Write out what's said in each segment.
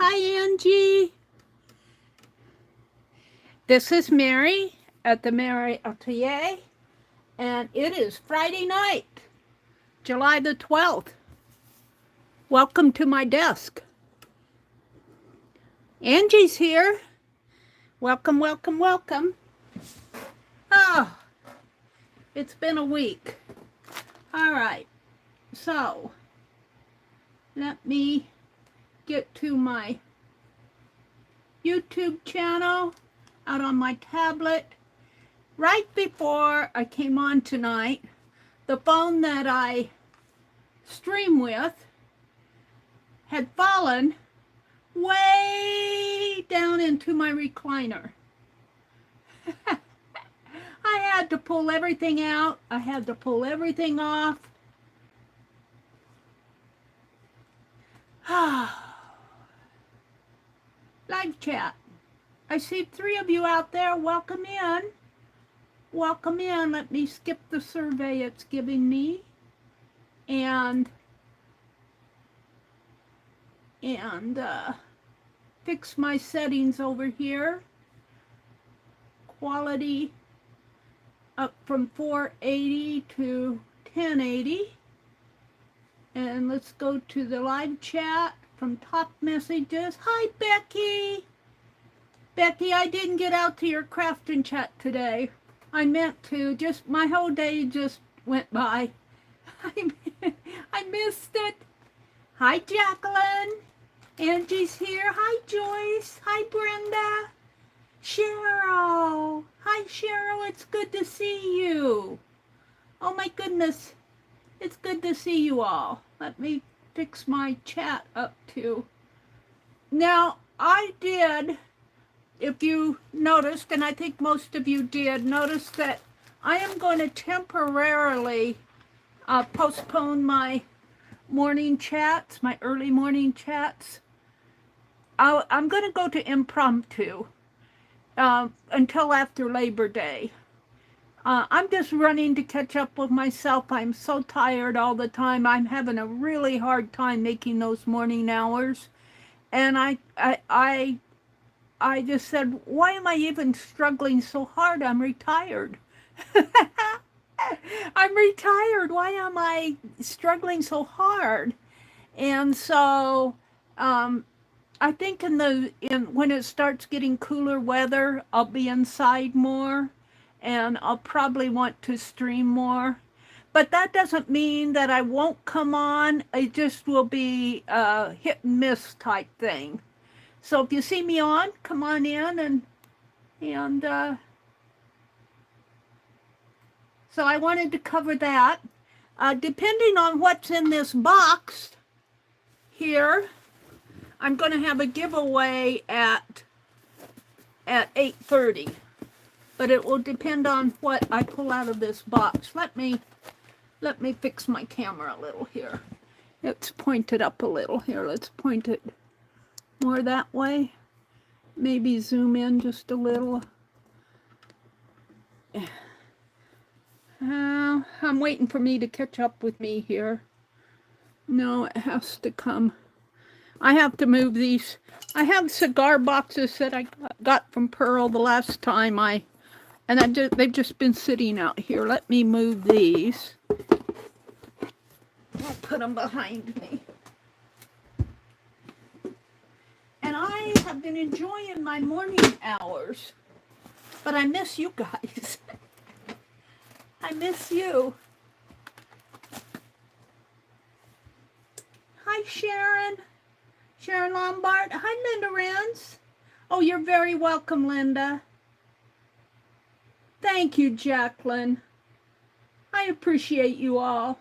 Hi, Angie. This is Meri at the Meri Atelier, and it is Friday night, July the 12th. Welcome to my desk. Angie's here. Welcome, welcome, welcome. Oh, it's been a week. All right, so let me get to my YouTube channel out on my tablet. Right before I came on tonight, the phone that I stream with had fallen way down into my recliner. I had to pull everything out. I had to pull everything off. Live chat. I see 3 of you out there. Welcome in. Welcome in. Let me skip the survey it's giving me. And fix my settings over here. Quality up from 480 to 1080. And let's go to the live chat from top messages. Hi, Becky. Becky, I didn't get out to your crafting chat today. I meant to. Just my whole day just went by. I missed it. Hi, Jacqueline. Angie's here. Hi, Joyce. Hi, Brenda. Cheryl. Hi, Cheryl. It's good to see you. Oh, my goodness. It's good to see you all. Let me fix my chat up too. Now, I did, if you noticed, and I think most of you did, notice that I am going to temporarily postpone my morning chats, my early morning chats. I'm going to go to impromptu until after Labor Day. I'm just running to catch up with myself. I'm so tired all the time. I'm having a really hard time making those morning hours. And I just said, why am I even struggling so hard? I'm retired. I'm retired. Why am I struggling so hard? And so I think when it starts getting cooler weather, I'll be inside more. And I'll probably want to stream more. But that doesn't mean that I won't come on. It just will be a hit and miss type thing. So if you see me on, come on in and so I wanted to cover that. Depending on what's in this box here, I'm going to have a giveaway at 8:30. But it will depend on what I pull out of this box. Let me fix my camera a little here. Let's point it up a little here. Let's point it more that way. Maybe zoom in just a little. I'm waiting for me to catch up with me here. No, it has to come. I have to move these. I have cigar boxes that I got from Pearl the last time they've just been sitting out here. Let me move these. I'll put them behind me. And I have been enjoying my morning hours, but I miss you guys. I miss you. Hi, Sharon. Sharon Lombard. Hi, Linda Renz. Oh, you're very welcome, Linda. Thank you, Jacqueline. I appreciate you all.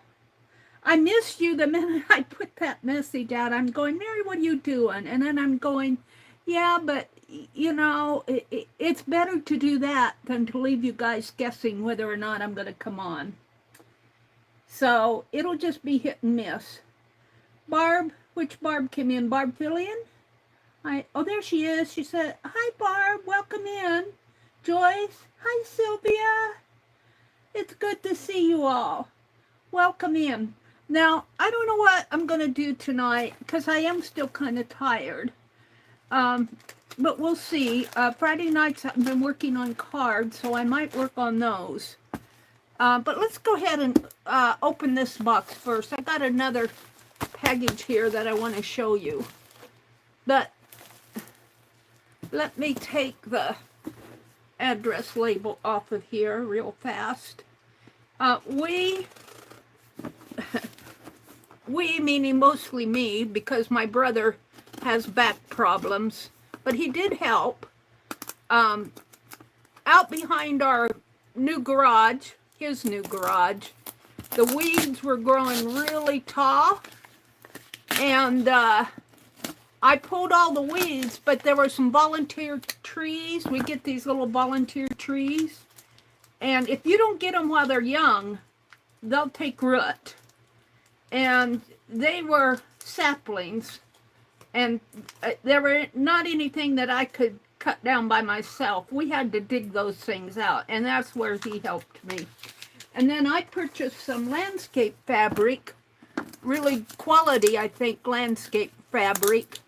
I missed you the minute I put that message out. I'm going, Meri, what are you doing? And then I'm going, yeah, but, you know, it's better to do that than to leave you guys guessing whether or not I'm going to come on. So it'll just be hit and miss. Barb, which Barb came in? Barb Fillion? Oh, there she is. She said, hi, Barb, welcome in. Joyce, hi, Sylvia. It's good to see you all. Welcome in. Now, I don't know what I'm going to do tonight because I am still kind of tired. But we'll see. Friday nights I've been working on cards, so I might work on those. But let's go ahead and open this box first. I got another package here that I want to show you. But let me take the address label off of here real fast. We, meaning mostly me, because my brother has back problems, but he did help. Out behind our new garage, his new garage, the weeds were growing really tall, and I pulled all the weeds, but there were some volunteer trees. We get these little volunteer trees, and if you don't get them while they're young, they'll take root. And they were saplings, and there were not anything that I could cut down by myself. We had to dig those things out, and that's where he helped me. And then I purchased some landscape fabric, really quality, I think, landscape fabric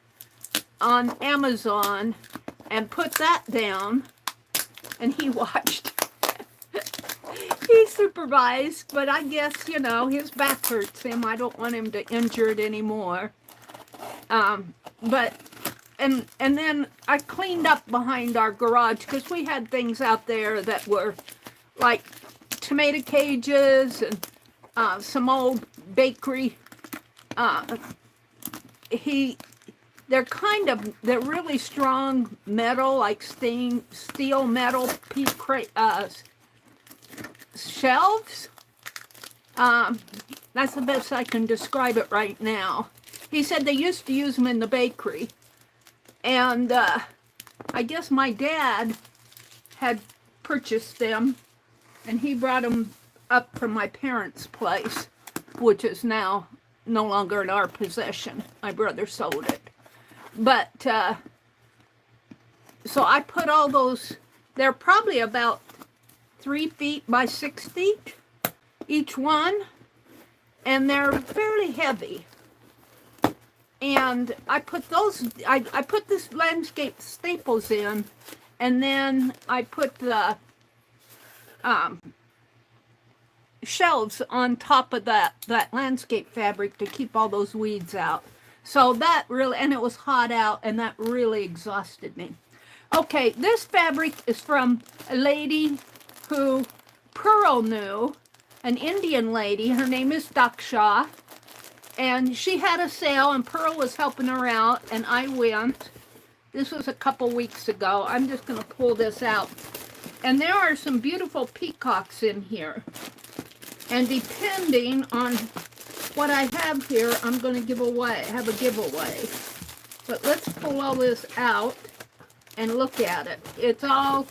on Amazon, and put that down, and he watched. He supervised, but I guess, you know, his back hurts him. I don't want him to injure it anymore. And then I cleaned up behind our garage, because we had things out there that were like tomato cages and some old bakery. They're really strong metal, like steel metal shelves. That's the best I can describe it right now. He said they used to use them in the bakery. And I guess my dad had purchased them, and he brought them up from my parents' place, which is now no longer in our possession. My brother sold it. But, so I put all those, they're probably about 3 feet by 6 feet, each one, and they're fairly heavy. And I put those, I put this landscape staples in, and then I put the shelves on top of that landscape fabric to keep all those weeds out. So that really, and it was hot out, and that really exhausted me. Okay, this fabric is from a lady who Pearl knew, an Indian lady. Her name is Daksha, and she had a sale, and Pearl was helping her out, and I went. This was a couple weeks ago. I'm just going to pull this out. And there are some beautiful peacocks in here. And depending on what I have here, I'm going to give away, have a giveaway. But let's pull all this out and look at it. It's all,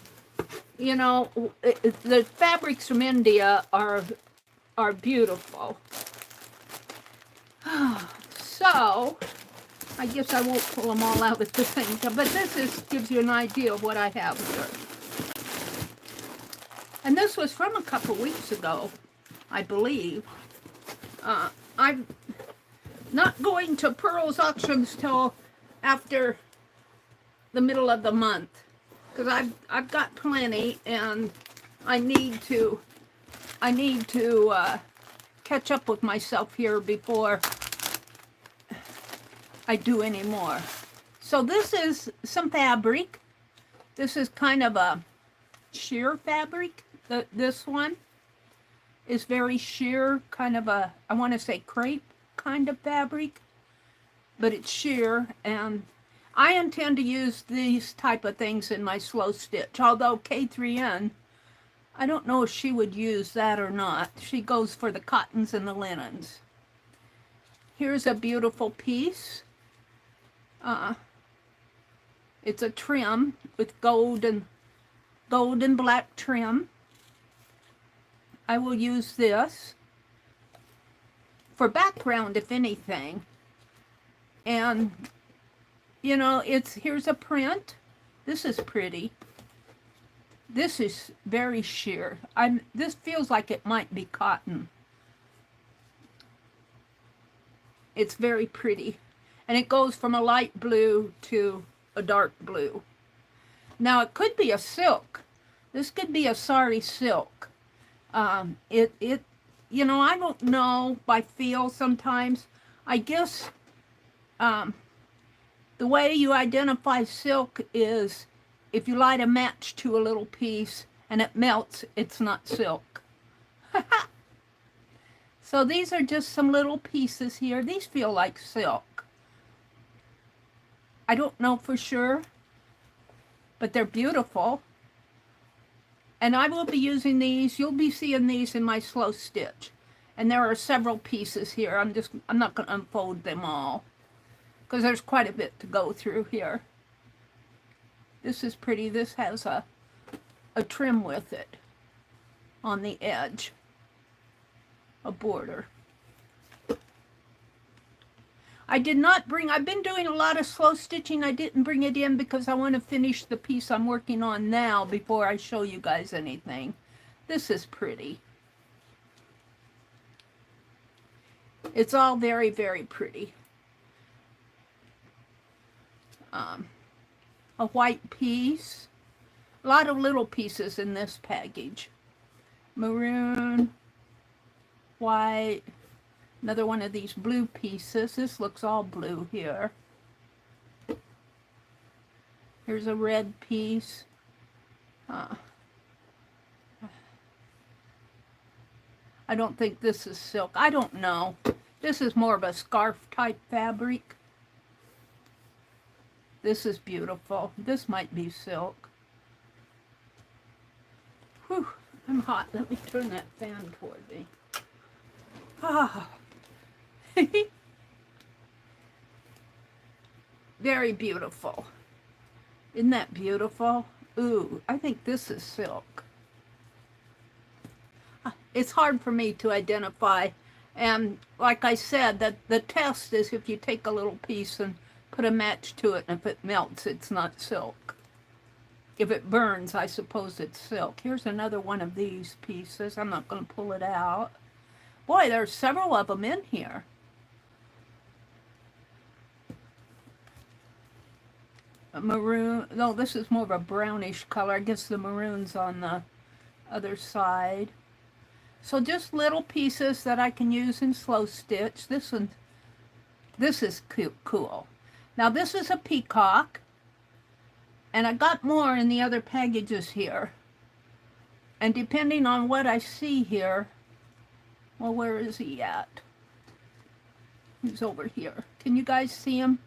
you know, the fabrics from India are beautiful. So, I guess I won't pull them all out at the same time, but this gives you an idea of what I have here. And this was from a couple weeks ago, I believe. I'm not going to Pearl's auctions till after the middle of the month, because I've got plenty, and I need to catch up with myself here before I do any more. So this is some fabric. This is kind of a sheer fabric. This one is very sheer, kind of a, I want to say crepe kind of fabric, but it's sheer, and I intend to use these type of things in my slow stitch, although K3N, I don't know if she would use that or not. She goes for the cottons and the linens. Here's a beautiful piece. It's a trim with gold and black trim. I will use this for background, if anything. And, you know, here's a print. This is pretty. This is very sheer. This feels like it might be cotton. It's very pretty. And it goes from a light blue to a dark blue. Now it could be a silk. This could be a sari silk. You know, I don't know by feel sometimes. I guess the way you identify silk is if you light a match to a little piece and it melts, it's not silk. So these are just some little pieces here. These feel like silk. I don't know for sure, but they're beautiful. And I will be using these. You'll be seeing these in my slow stitch. And there are several pieces here. I'm not going to unfold them all, because there's quite a bit to go through here. This is pretty. This has a trim with it on the edge, a border. I did not bring, I've been doing a lot of slow stitching. I didn't bring it in because I want to finish the piece I'm working on now before I show you guys anything. This is pretty. It's all very, very pretty. A white piece. A lot of little pieces in this package. Maroon, white, another one of these blue pieces. This looks all blue here. Here's a red piece. I don't think this is silk. I don't know. This is more of a scarf type fabric. This is beautiful. This might be silk. Whew, I'm hot. Let me turn that fan toward me. Ah. Very beautiful. Isn't that beautiful? Ooh, I think this is silk. It's hard for me to identify. And like I said, that the test is if you take a little piece and put a match to it, and if it melts, it's not silk. If it burns, I suppose it's silk. Here's another one of these pieces. I'm not going to pull it out. Boy, there's several of them in here. A maroon. No, this is more of a brownish color. I guess the maroon's on the other side. So just little pieces that I can use in slow stitch. This is cool. Now this is a peacock. And I got more in the other packages here. And depending on what I see here, well, where is he at? He's over here. Can you guys see him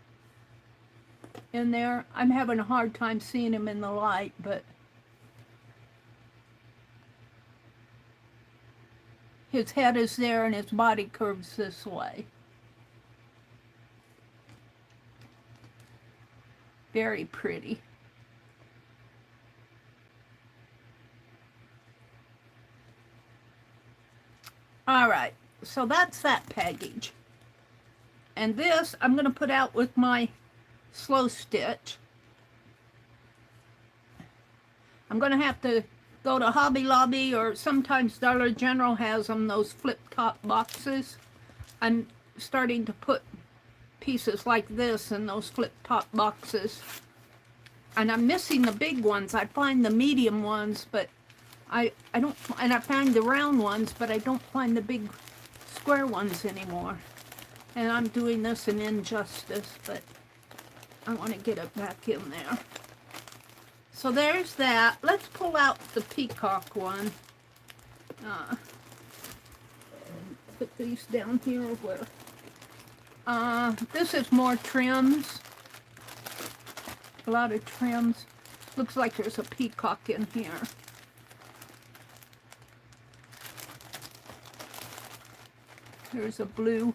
in there? I'm having a hard time seeing him in the light, but his head is there and his body curves this way. Very pretty. All right, so that's that package. And this I'm going to put out with my slow stitch. I'm going to have to go to Hobby Lobby, or sometimes Dollar General has them, those flip-top boxes. I'm starting to put pieces like this in those flip-top boxes. And I'm missing the big ones. I find the medium ones, but I don't, and I find the round ones, but I don't find the big square ones anymore. And I'm doing this an injustice, but I want to get it back in there. So there's that. Let's pull out the peacock one. Put these down here where. This is more trims. A lot of trims. Looks like there's a peacock in here. There's a blue.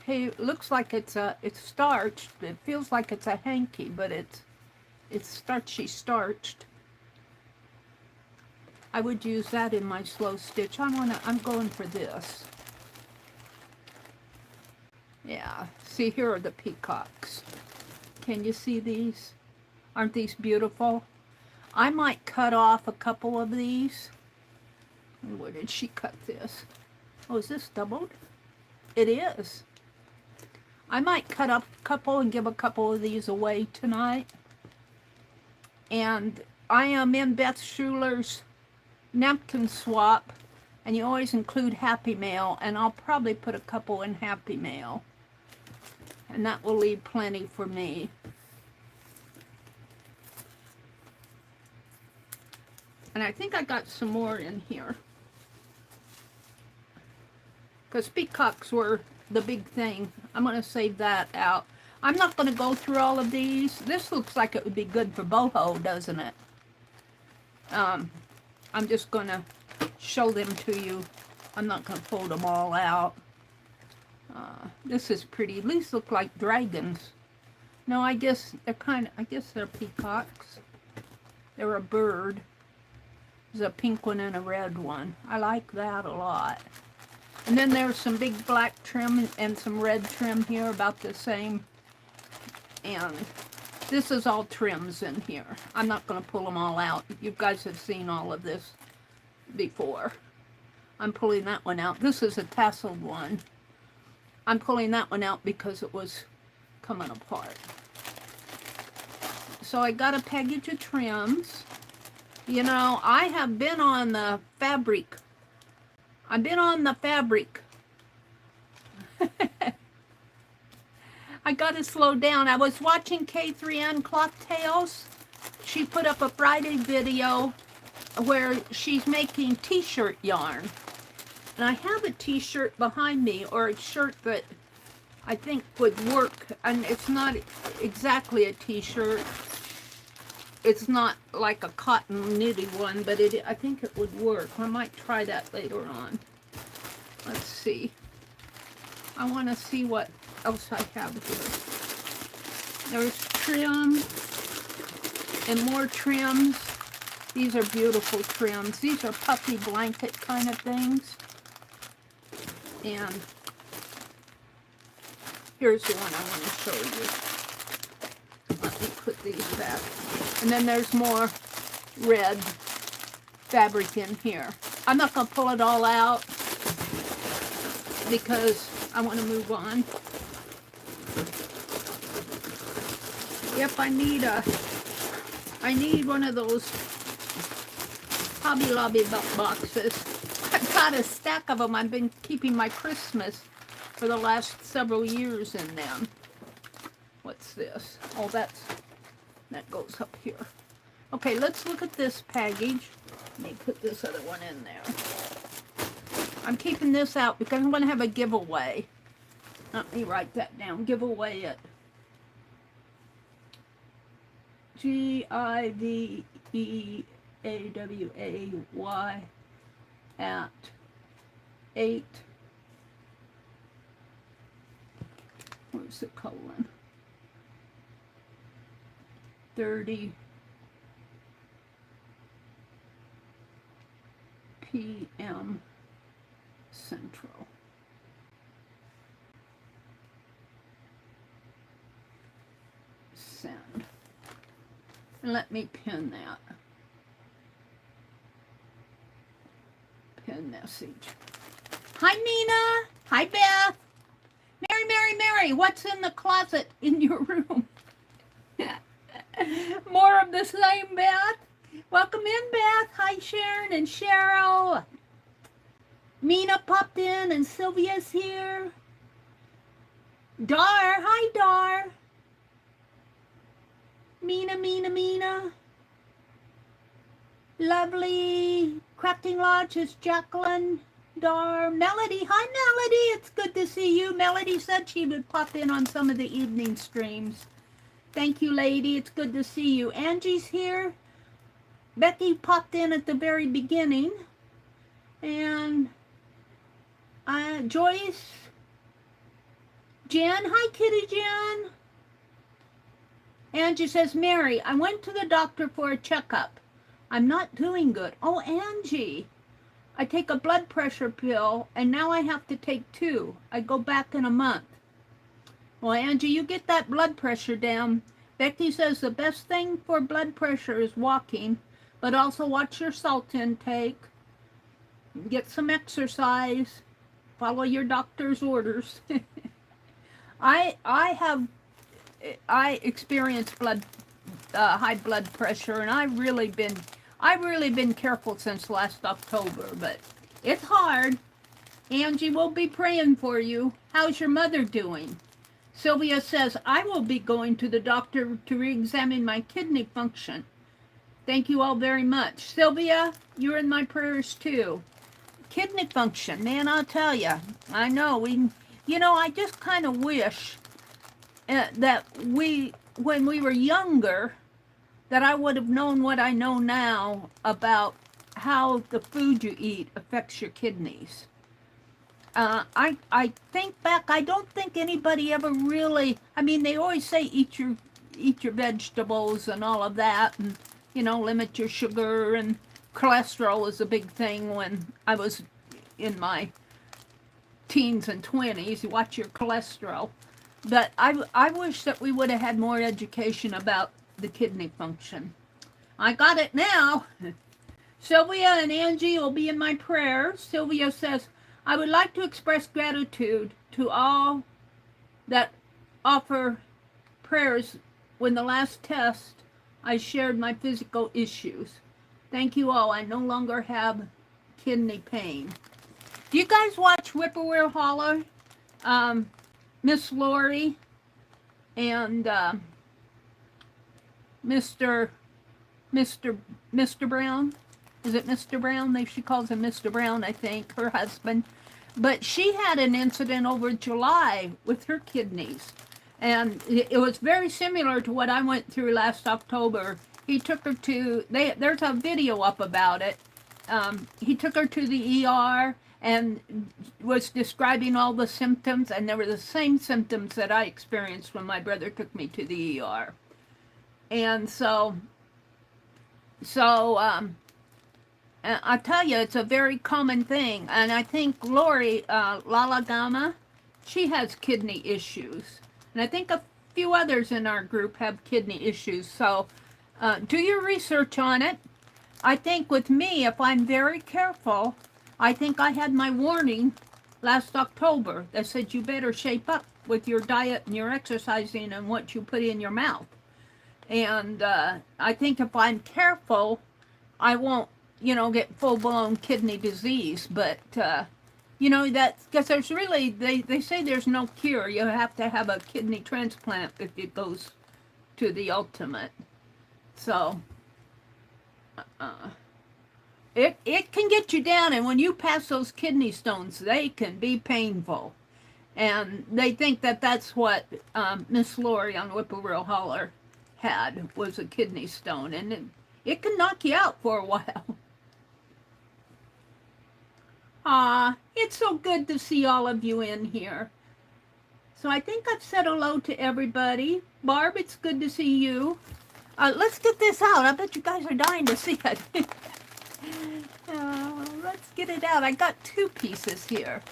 Hey, it looks like it's starched. It feels like it's a hanky, but it's starched. I would use that in my slow stitch. I'm going for this. Yeah. See, here are the peacocks. Can you see these? Aren't these beautiful? I might cut off a couple of these. Where did she cut this? Oh, is this doubled? It is. I might cut up a couple and give a couple of these away tonight. And I am in Beth Schuler's napkin swap, and you always include Happy Mail, and I'll probably put a couple in Happy Mail. And that will leave plenty for me. And I think I got some more in here. Because peacocks were the big thing. I'm going to save that out. I'm not going to go through all of these. This looks like it would be good for boho, doesn't it? I'm just going to show them to you. I'm not going to fold them all out. This is pretty. These look like dragons. No, I guess they're peacocks. They're a bird. There's a pink one and a red one. I like that a lot. And then there's some big black trim and some red trim here, about the same. And this is all trims in here. I'm not going to pull them all out. You guys have seen all of this before. I'm pulling that one out. This is a tasseled one. I'm pulling that one out because it was coming apart. So I got a package of trims. You know, I have been on the fabric. I've been on the fabric. I gotta slow down. I was watching K3N Cloth Tales. She put up a Friday video where she's making t-shirt yarn. And I have a t-shirt behind me, or a shirt that I think would work. And it's not exactly a t-shirt. It's not like a cotton knitty one, but I think it would work. I might try that later on. Let's see. I want to see what else I have here. There's trim and more trims. These are beautiful trims. These are puffy blanket kind of things. And here's the one I want to show you. Let me put these back. And then there's more red fabric in here. I'm not going to pull it all out because I want to move on. Yep, I need one of those Hobby Lobby boxes. I've got a stack of them. I've been keeping my Christmas for the last several years in them. What's this? Oh, that goes up here. Okay, let's look at this package. Let me put this other one in there. I'm keeping this out because I'm going to have a giveaway. Let me write that down. Giveaway at GIVEAWAY at 8. Where's the colon? 30 p.m. Central. Send. And let me pin that. Pin message. Hi, Nina. Hi, Beth. Meri, what's in the closet in your room? More of the same, Beth. Welcome in, Beth. Hi, Sharon and Cheryl. Mina popped in and Sylvia's here. Dar. Hi, Dar. Mina. Lovely. Crafting Lodge is Jacqueline. Dar. Melody. Hi, Melody. It's good to see you. Melody said she would pop in on some of the evening streams. Thank you, lady. It's good to see you. Angie's here. Becky popped in at the very beginning. And Joyce. Jen. Hi, Kitty Jen. Angie says, Meri, I went to the doctor for a checkup. I'm not doing good. Oh, Angie. I take a blood pressure pill, and now I have to take 2. I go back in a month. Well, Angie, you get that blood pressure down. Becky says the best thing for blood pressure is walking, but also watch your salt intake. Get some exercise. Follow your doctor's orders. I experience high blood pressure, and I've really been careful since last October, but it's hard. Angie will be praying for you. How's your mother doing? Sylvia says, I will be going to the doctor to re-examine my kidney function. Thank you all very much. Sylvia, you're in my prayers too. Kidney function, man, I'll tell you. I know, I just kind of wish that when we were younger, that I would have known what I know now about how the food you eat affects your kidneys. I think back, I don't think anybody ever really, I mean, they always say eat your vegetables and all of that, and, limit your sugar, and cholesterol was a big thing when I was in my teens and 20s. You watch your cholesterol. But I wish that we would have had more education about the kidney function. I got it now. Sylvia and Angie will be in my prayers. Sylvia says, I would like to express gratitude to all that offer prayers. When the last test, I shared my physical issues. Thank you all. I no longer have kidney pain. Do you guys watch Whippoorwill Holler? Miss Lori and Mr. Brown. Is it Mr. Brown? She calls him Mr. Brown, I think, her husband. But she had an incident over July with her kidneys. And it was very similar to what I went through last October. He took her to, there's a video up about it. He took her to the ER and was describing all the symptoms, and they were the same symptoms that I experienced when my brother took me to the ER. And so I tell you, it's a very common thing. And I think Lori Lala Gama, she has kidney issues. And I think a few others in our group have kidney issues. So do your research on it. I think with me, if I'm very careful, I think I had my warning last October that said you better shape up with your diet and your exercising and what you put in your mouth. And I think if I'm careful, I won't, get full-blown kidney disease. But, that's because there's really, they say there's no cure. You have to have a kidney transplant if it goes to the ultimate. So, it can get you down, and when you pass those kidney stones, they can be painful. And they think that that's what Miss Lori on Whippoorwill Holler had, was a kidney stone, and it can knock you out for a while. It's so good to see all of you in here. So I think I've said hello to everybody. Barb, it's good to see you. Let's get this out. I bet you guys are dying to see it. Let's get it out. I got two pieces here.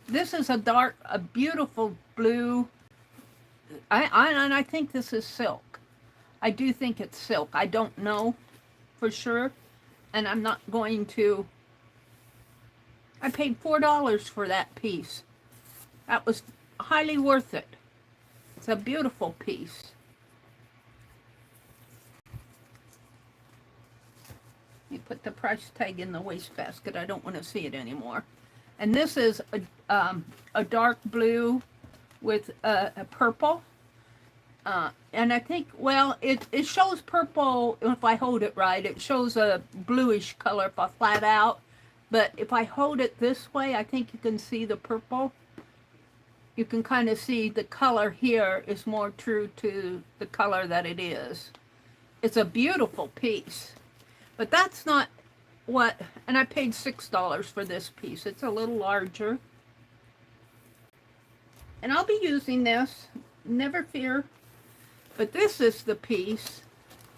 This is a beautiful blue. And I think this is silk. I do think it's silk. I don't know for sure. And I'm not going to. I paid $4 for that piece. That was highly worth it. It's a beautiful piece. You put the price tag in the wastebasket. I don't want to see it anymore. And this is a dark blue with a purple. And I think, well, it shows purple if I hold it right. It shows a bluish color if I flat out. But if I hold it this way, I think you can see the purple. You can kind of see the color here is more true to the color that it is. It's a beautiful piece. But that's not what, and I paid $6 for this piece. It's a little larger. And I'll be using this, never fear. But this is the piece,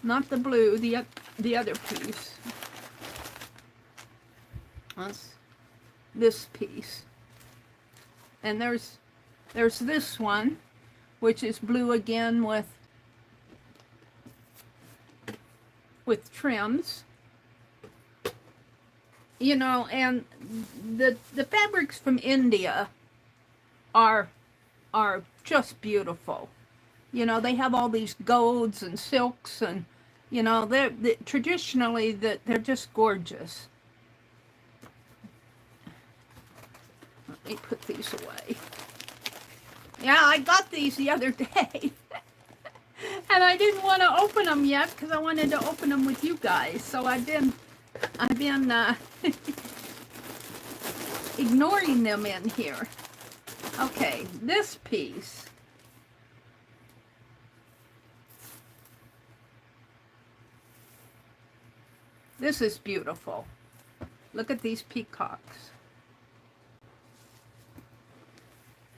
not the blue, the other piece. That's this piece. And there's this one, which is blue again with trims. And the fabrics from India are just beautiful. You know, they have all these golds and silks, and you know, they're traditionally they're just gorgeous. Let me put these away. Yeah, I got these the other day. And I didn't want to open them yet because I wanted to open them with you guys. So I've been ignoring them in here. Okay, this piece. This is beautiful. Look at these peacocks.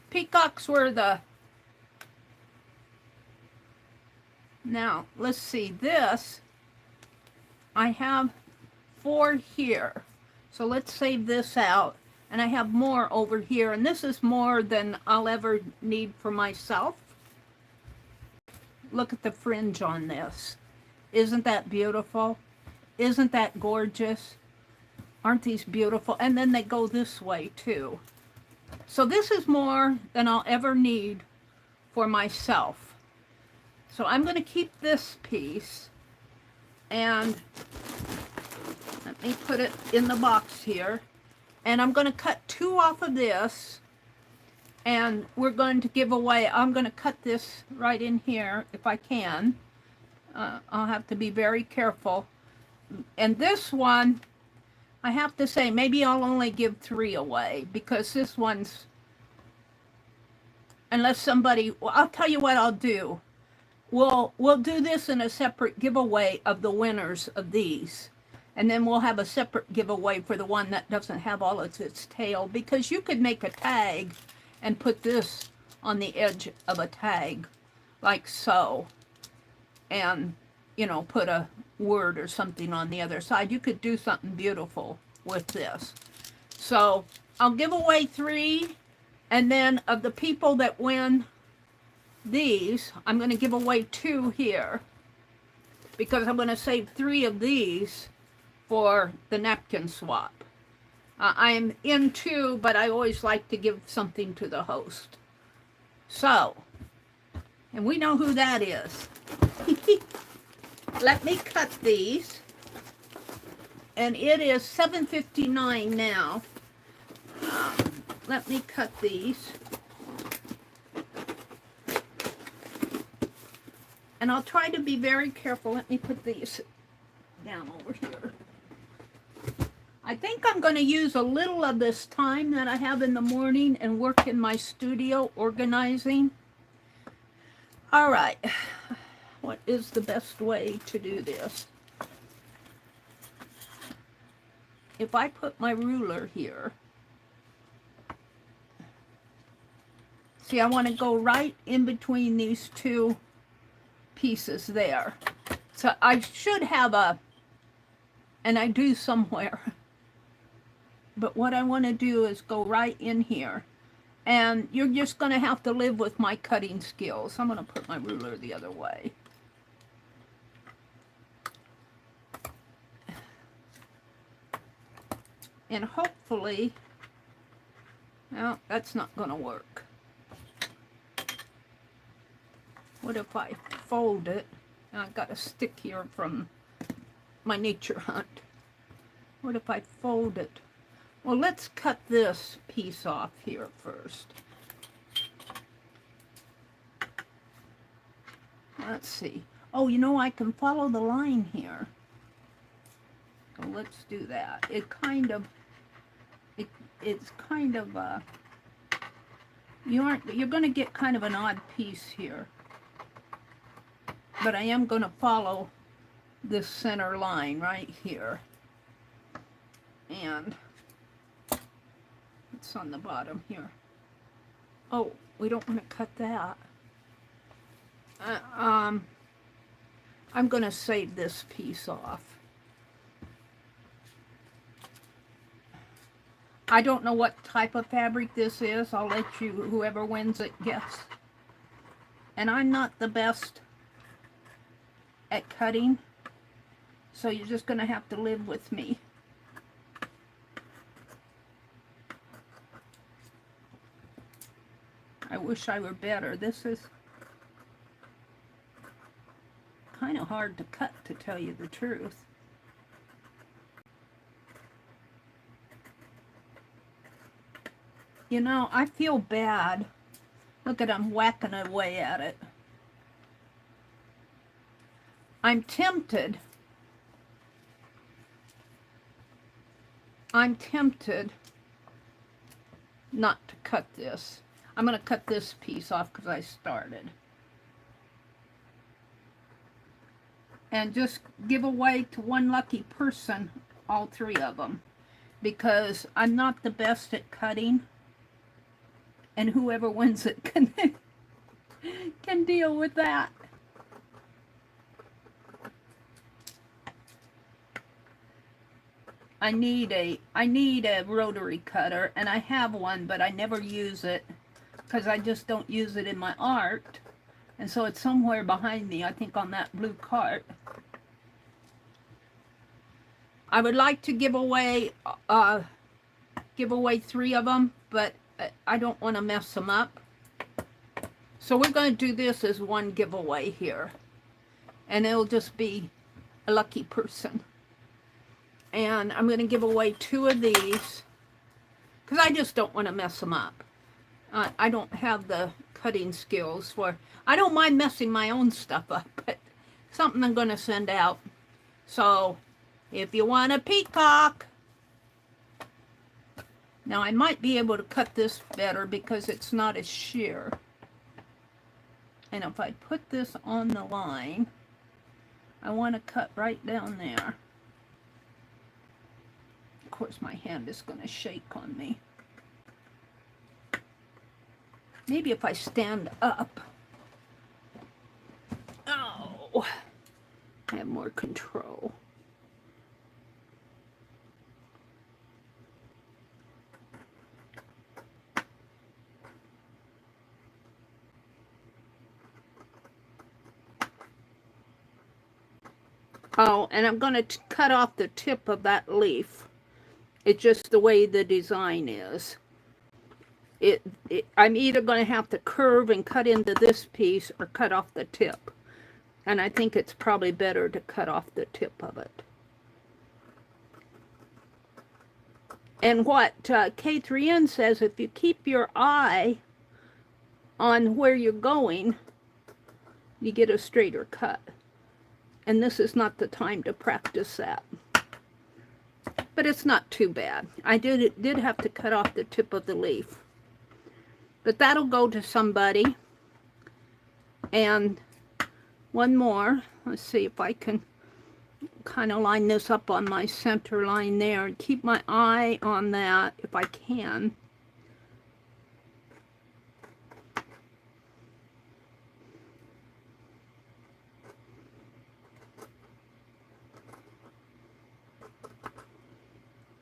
Peacocks were the... Now, let's see. This, I have 4 here. So let's save this out. And I have more over here. And this is more than I'll ever need for myself. Look at the fringe on this. Isn't that beautiful? Isn't that gorgeous? Aren't these beautiful? And then they go this way too. So this is more than I'll ever need for myself. So I'm going to keep this piece, and let me put it in the box here. And I'm going to cut 2 off of this, and we're going to give away. I'm going to cut this right in here if I can. I'll have to be very careful. And this one, I have to say, maybe I'll only give 3 away, because this one's, unless somebody, well, I'll tell you what I'll do. We'll do this in a separate giveaway of the winners of these. And then we'll have a separate giveaway for the one that doesn't have all of its tail, because you could make a tag and put this on the edge of a tag, like so. And, you know, put a word or something on the other side. You could do something beautiful with this. So I'll give away 3, and then of the people that win these, I'm going to give away 2 here, because I'm going to save 3 of these for the napkin swap. I'm in 2, but I always like to give something to the host. So, and we know who that is. Let me cut these. And it is 7:59 now. Let me cut these. And I'll try to be very careful. Let me put these down over here. I think I'm going to use a little of this time that I have in the morning and work in my studio organizing. All right. What is the best way to do this? If I put my ruler here, see, I want to go right in between these 2 pieces there. So I should have and I do somewhere, but what I want to do is go right in here. And you're just going to have to live with my cutting skills. I'm going to put my ruler the other way. And hopefully, well, that's not going to work. What if I fold it? And I've got a stick here from my nature hunt. What if I fold it? Well, let's cut this piece off here first. Let's see. Oh, you know, I can follow the line here. So let's do that. It's kind of you're going to get kind of an odd piece here. But I am going to follow this center line right here. And it's on the bottom here. Oh, we don't want to cut that. I'm going to save this piece off. I don't know what type of fabric this is. I'll let you, whoever wins it, guess. And I'm not the best at cutting, so you're just going to have to live with me. I wish I were better. This is kind of hard to cut, to tell you the truth. You know, I feel bad. Look at, I'm whacking away at it. I'm tempted not to cut this. I'm going to cut this piece off because I started. And just give away to one lucky person all three of them. Because I'm not the best at cutting. And whoever wins it can deal with that. I need a rotary cutter, and I have one, but I never use it because I just don't use it in my art. And so it's somewhere behind me, I think on that blue cart. I would like to give away three of them, but I don't want to mess them up. So we're going to do this as one giveaway here. And it'll just be a lucky person. And I'm going to give away two of these because I just don't want to mess them up. I don't have the cutting skills for... I don't mind messing my own stuff up, but something I'm going to send out. So, if you want a peacock... Now, I might be able to cut this better because it's not as sheer. And if I put this on the line, I want to cut right down there. Of course, my hand is going to shake on me. Maybe if I stand up. Oh, I have more control. Oh, and I'm going to cut off the tip of that leaf. It's just the way the design is. I'm either going to have to curve and cut into this piece or cut off the tip. And I think it's probably better to cut off the tip of it. And what K3N says, if you keep your eye on where you're going, you get a straighter cut. And this is not the time to practice that. But it's not too bad. I did have to cut off the tip of the leaf. But that'll go to somebody. And one more. Let's see if I can kind of line this up on my center line there and keep my eye on that if I can.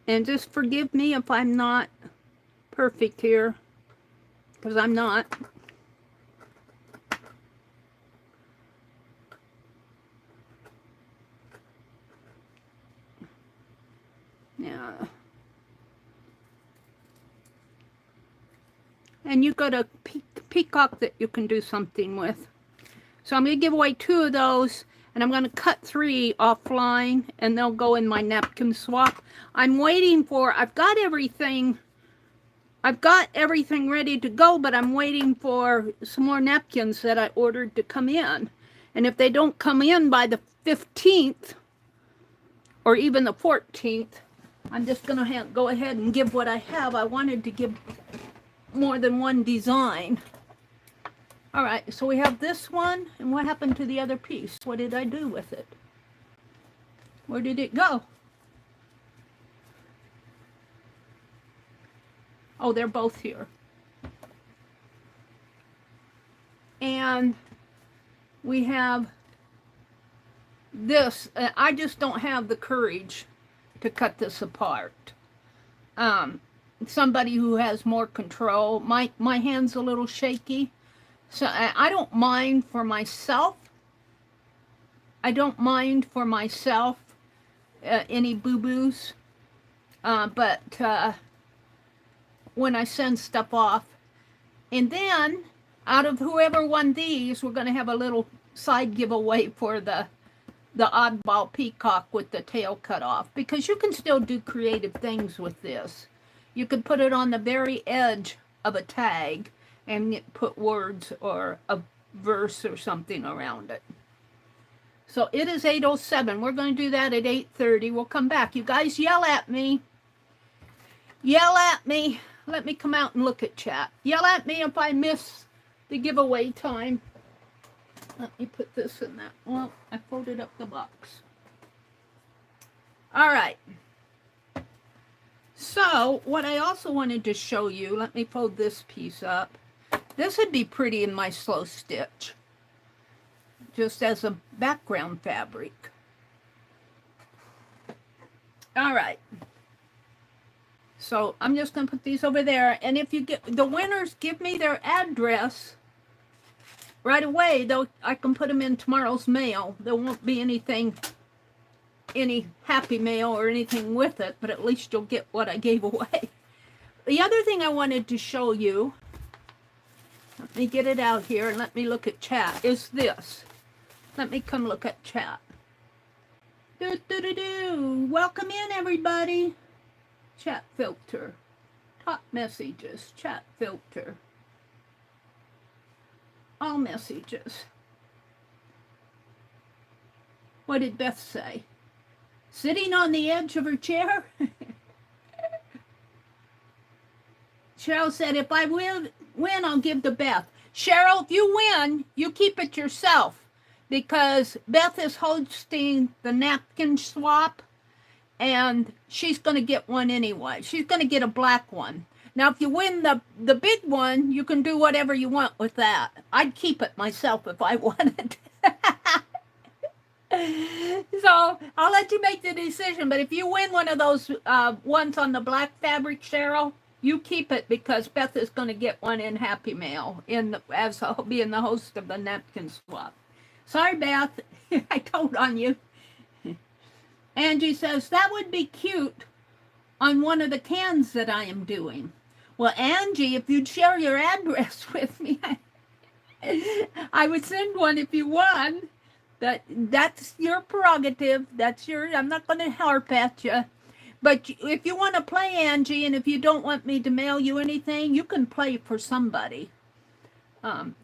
And just forgive me if I'm not perfect here, because I'm not. Yeah. And you got a peacock that you can do something with. So I'm going to give away two of those. And I'm going to cut three offline, and they'll go in my napkin swap. I'm waiting for, I've got everything ready to go, but I'm waiting for some more napkins that I ordered to come in. And if they don't come in by the 15th, or even the 14th, I'm just going to go ahead and give what I have. I wanted to give more than one design. All right, so we have this one, and what happened to the other piece? What did I do with it? Where did it go? Oh, they're both here. And we have this. I just don't have the courage to cut this apart. Somebody who has more control. My hand's a little shaky. So I don't mind for myself. I don't mind for myself any boo-boos. But when I send stuff off And then, out of whoever won these, we're going to have a little side giveaway for the oddball peacock with the tail cut off, because you can still do creative things with this. You could put it on the very edge of a tag and put words or a verse or something around it. So it is 8:07. We're going to do that at 8:30. We'll come back. You guys yell at me. Yell at me. Let me come out and look at chat. Yell at me if I miss the giveaway time. Let me put this in that. Well, I folded up the box. All right. So what I also wanted to show you, let me fold this piece up. This would be pretty in my slow stitch, just as a background fabric. All right. So I'm just going to put these over there. And if you get the winners, give me their address right away. I can put them in tomorrow's mail. There won't be any happy mail or anything with it, but at least you'll get what I gave away. The other thing I wanted to show you, let me get it out here and let me look at chat, is this. Let me come look at chat. Welcome in, everybody. Chat filter. Top messages. Chat filter. All messages. What did Beth say? Sitting on the edge of her chair? Cheryl said, if I win, I'll give to Beth. Cheryl, if you win, you keep it yourself, because Beth is hosting the napkin swap, and she's going to get one anyway. She's going to get a black one. Now, if you win the big one, you can do whatever you want with that. I'd keep it myself if I wanted. So I'll let you make the decision. But if you win one of those ones on the black fabric, Cheryl, you keep it, because Beth is going to get one in Happy Mail as being the host of the napkin swap. Sorry, Beth. I told on you. Angie says, that would be cute on one of the cans that I am doing. Well, Angie, if you'd share your address with me, I would send one if you won. That's your prerogative. I'm not going to harp at you. But if you want to play, Angie, and if you don't want me to mail you anything, you can play for somebody.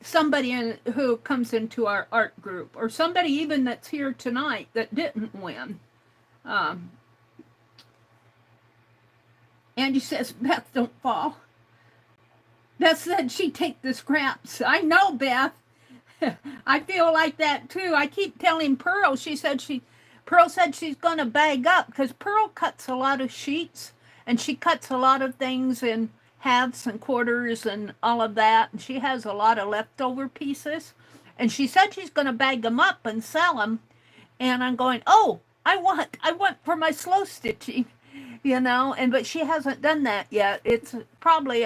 Somebody who comes into our art group, or somebody even that's here tonight that didn't win. Angie says, Beth, don't fall. Beth said she'd take the scraps. I know, Beth. I feel like that too. I keep telling Pearl, Pearl said she's going to bag up, because Pearl cuts a lot of sheets, and she cuts a lot of things in halves and quarters and all of that. And she has a lot of leftover pieces. And she said she's going to bag them up and sell them. And I'm going, oh, I want for my slow stitching, but she hasn't done that yet. It's probably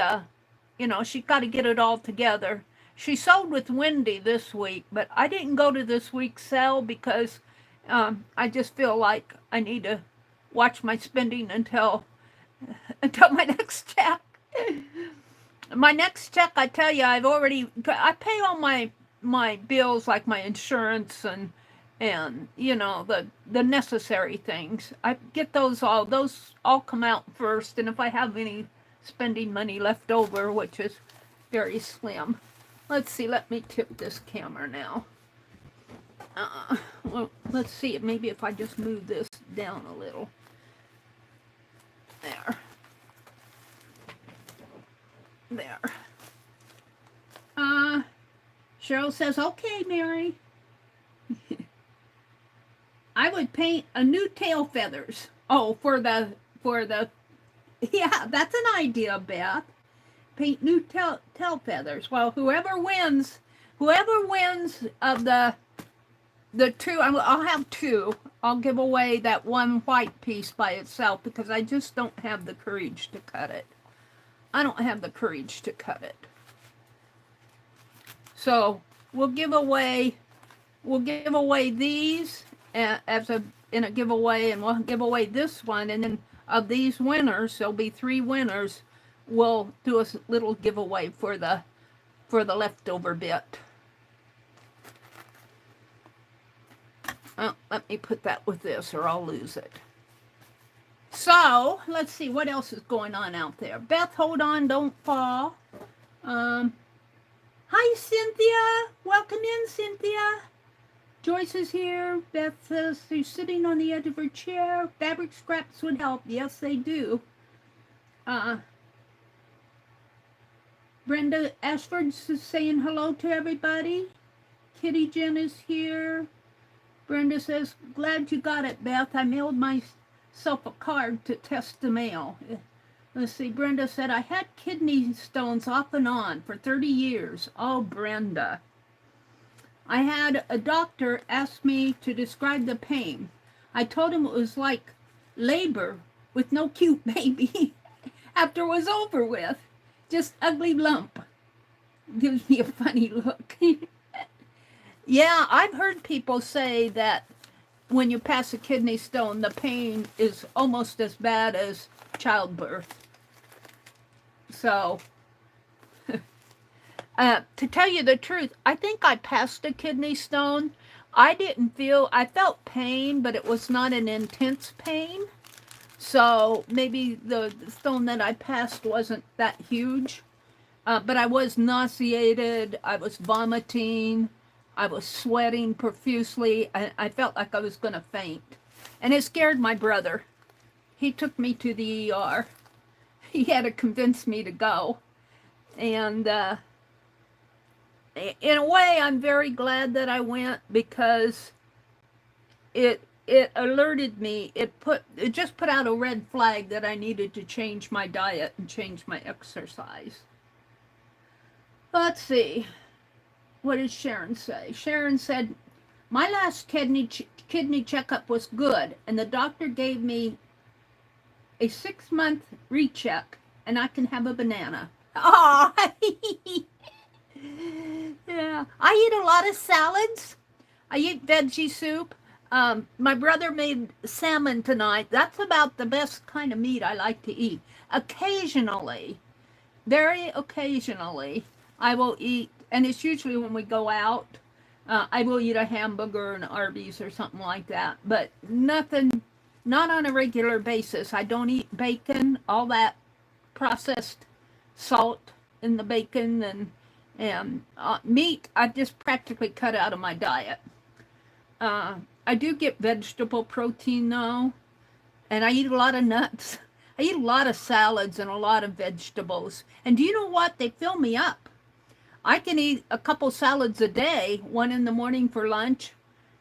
she's got to get it all together. She sold with Wendy this week, but I didn't go to this week's sale because I just feel like I need to watch my spending until my next check. My next check, I tell you, I pay all my bills, like my insurance and the necessary things. I get those all come out first, and if I have any spending money left over, which is very slim. Let's see, let me tip this camera now. Well, let's see, maybe if I just move this down a little. There. Cheryl says, okay, Mary. I would paint a new tail feathers. Oh, for the, yeah, that's an idea, Beth. Paint new tail feathers. Well, whoever wins of the two, I'll have two. I'll give away that one white piece by itself, because I just don't have the courage to cut it. I don't have the courage to cut it. So we'll give away these in a giveaway, and we'll give away this one, and then of these winners, there'll be 3 winners. We'll do a little giveaway for the for the leftover bit. Oh, let me put that with this or I'll lose it. So, let's see, what else is going on out there? Beth, hold on, don't fall. Hi, Cynthia. Welcome in, Cynthia. Joyce is here. Beth says she's sitting on the edge of her chair. Fabric scraps would help. Yes, they do. Brenda Ashford's is saying hello to everybody. Kitty Jen is here. Brenda says, glad you got it, Beth. I mailed myself a card to test the mail. Let's see, Brenda said, I had kidney stones off and on for 30 years. Oh, Brenda. I had a doctor ask me to describe the pain. I told him it was like labor with no cute baby after it was over with. Just ugly lump. Gives me a funny look. Yeah, I've heard people say that when you pass a kidney stone, the pain is almost as bad as childbirth. So, to tell you the truth, I think I passed a kidney stone. I felt pain, but it was not an intense pain. So maybe the stone that I passed wasn't that huge. But I was nauseated, I was vomiting, I was sweating profusely. I felt like I was going to faint. And it scared my brother. He took me to the ER. He had to convince me to go. And in a way, I'm very glad that I went because it alerted me. It just put out a red flag that I needed to change my diet and change my exercise. Let's see. What did Sharon say? Sharon said, my last kidney checkup was good, and the doctor gave me a 6-month recheck, and I can have a banana. Oh, yeah. I eat a lot of salads. I eat veggie soup. My brother made salmon tonight. That's about the best kind of meat I like to eat. Occasionally, very occasionally, I will eat, and it's usually when we go out, I will eat a hamburger and Arby's or something like that, but nothing, not on a regular basis. I don't eat bacon, all that processed salt in the bacon, and meat, I've just practically cut out of my diet. I do get vegetable protein though, and I eat a lot of nuts. I eat a lot of salads and a lot of vegetables. And do you know what? They fill me up. I can eat a couple salads a day, one in the morning for lunch.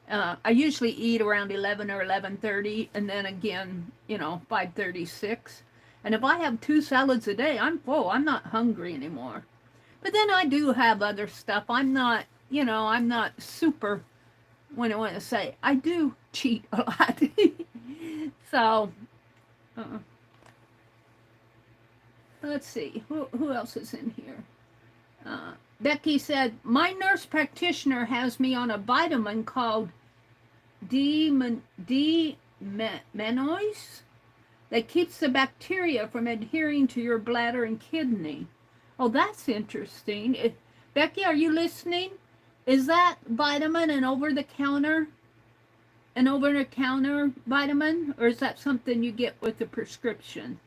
I usually eat around 11 or 11:30, and then again, 5:30, 6. And if I have 2 salads a day, I'm full. I'm not hungry anymore. But then I do have other stuff. I'm not, I'm not super, when I want to say, I do cheat a lot. So, let's see, who else is in here? Becky said, my nurse practitioner has me on a vitamin called D-manoise that keeps the bacteria from adhering to your bladder and kidney. Oh, that's interesting. Becky, are you listening? Is that vitamin an over-the-counter vitamin, or is that something you get with a prescription?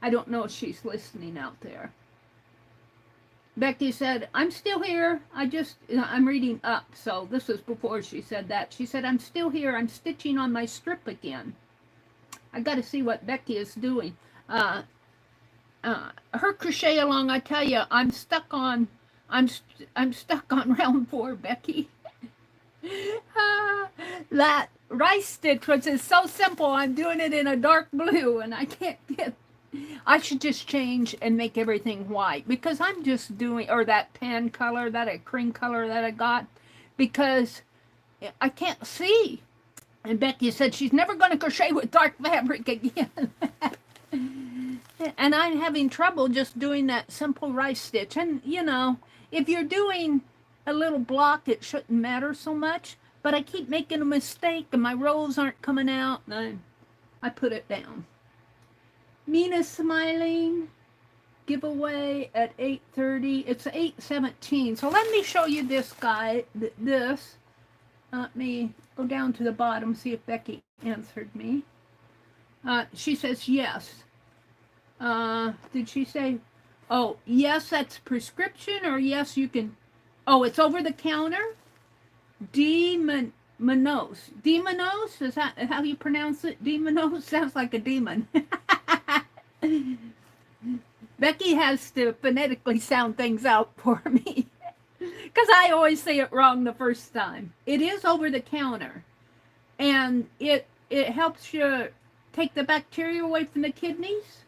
I don't know if she's listening out there. Becky said, I'm still here. I'm reading up, so this was before she said that. She said, I'm still here. I'm stitching on my strip again. I got to see what Becky is doing. Her crochet along, I tell you, I'm stuck on round 4, Becky. That rice stitch, which is so simple, I'm doing it in a dark blue, and I can't get. I should just change and make everything white, because I'm just doing, or that tan color, that cream color that I got, because I can't see. And Becky said she's never going to crochet with dark fabric again. And I'm having trouble just doing that simple rice stitch. And, if you're doing a little block, it shouldn't matter so much. But I keep making a mistake, and my rows aren't coming out, and I put it down. Mina's smiling. giveaway at 8:30. It's 8:17. So let me show you this guy. This. Let me go down to the bottom, see if Becky answered me. She says yes. Did she say, oh, yes, that's prescription, or yes, you can, oh, it's over the counter? Demonos. Demonos? Is that how you pronounce it? Demonos? Sounds like a demon. Becky has to phonetically sound things out for me because I always say it wrong the first time. It is over the counter, and it helps you take the bacteria away from the kidneys.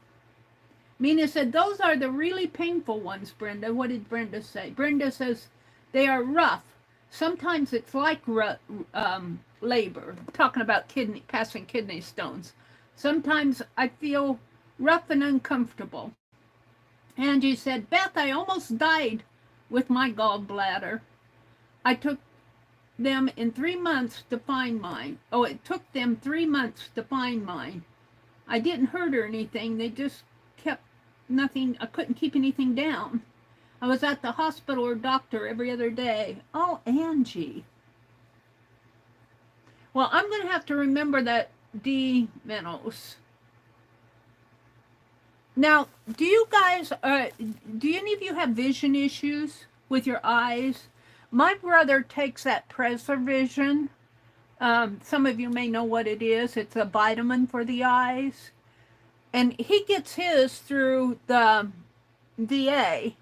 Mina said, those are the really painful ones, Brenda. What did Brenda say? Brenda says, they are rough. Sometimes it's like labor, talking about passing kidney stones. Sometimes I feel rough and uncomfortable. Angie said, Beth, I almost died with my gallbladder. I took them in 3 months to find mine. Oh, it took them 3 months to find mine. I didn't hurt or anything. They just kept nothing. I couldn't keep anything down. I was at the hospital or doctor every other day. Oh, Angie. Well, I'm going to have to remember that D-Menos. Now, do you guys, do any of you have vision issues with your eyes? My brother takes that Preservision. Some of you may know what it is. It's a vitamin for the eyes. And he gets his through the VA.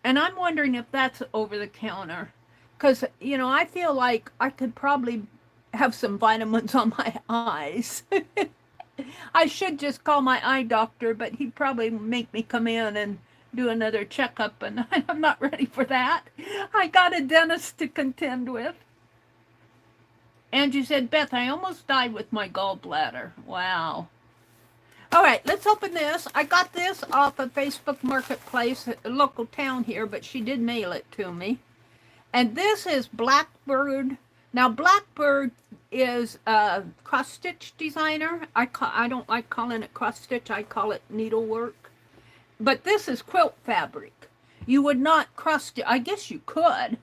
And I'm wondering if that's over the counter. Because, you know, I feel like I could probably have some vitamins on my eyes. I should just call my eye doctor, but he'd probably make me come in and do another checkup, and I'm not ready for that. I got a dentist to contend with. Angie said, Beth, I almost died with my gallbladder. Wow. All right, let's open this. I got this off of Facebook Marketplace, a local town here, but she did mail it to me. And this is Blackbird. Now, Blackbird is a cross-stitch designer. I don't like calling it cross-stitch. I call it needlework. But this is quilt fabric. You would not cross-stitch. I guess you could,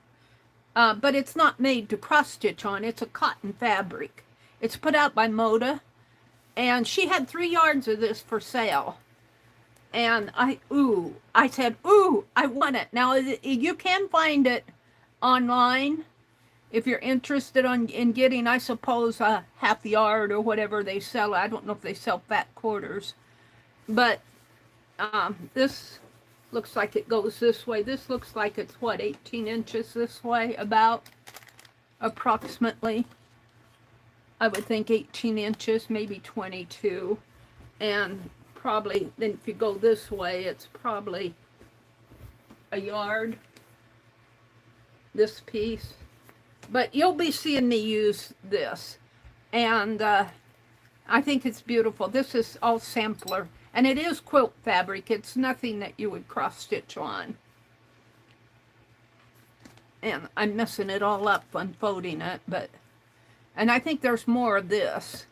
but it's not made to cross-stitch on. It's a cotton fabric. It's put out by Moda. And she had 3 yards of this for sale. And I said, I want it. Now, you can find it online if you're interested in getting, I suppose, a half yard or whatever they sell. I don't know if they sell fat quarters. But this looks like it goes this way. This looks like it's, what, 18 inches this way, about, approximately. I would think 18 inches, maybe 22. And probably, then if you go this way, it's probably a yard, this piece. But you'll be seeing me use this. And I think it's beautiful. This is all sampler. And it is quilt fabric. It's nothing that you would cross-stitch on. And I'm messing it all up unfolding it, but... And I think there's more of this.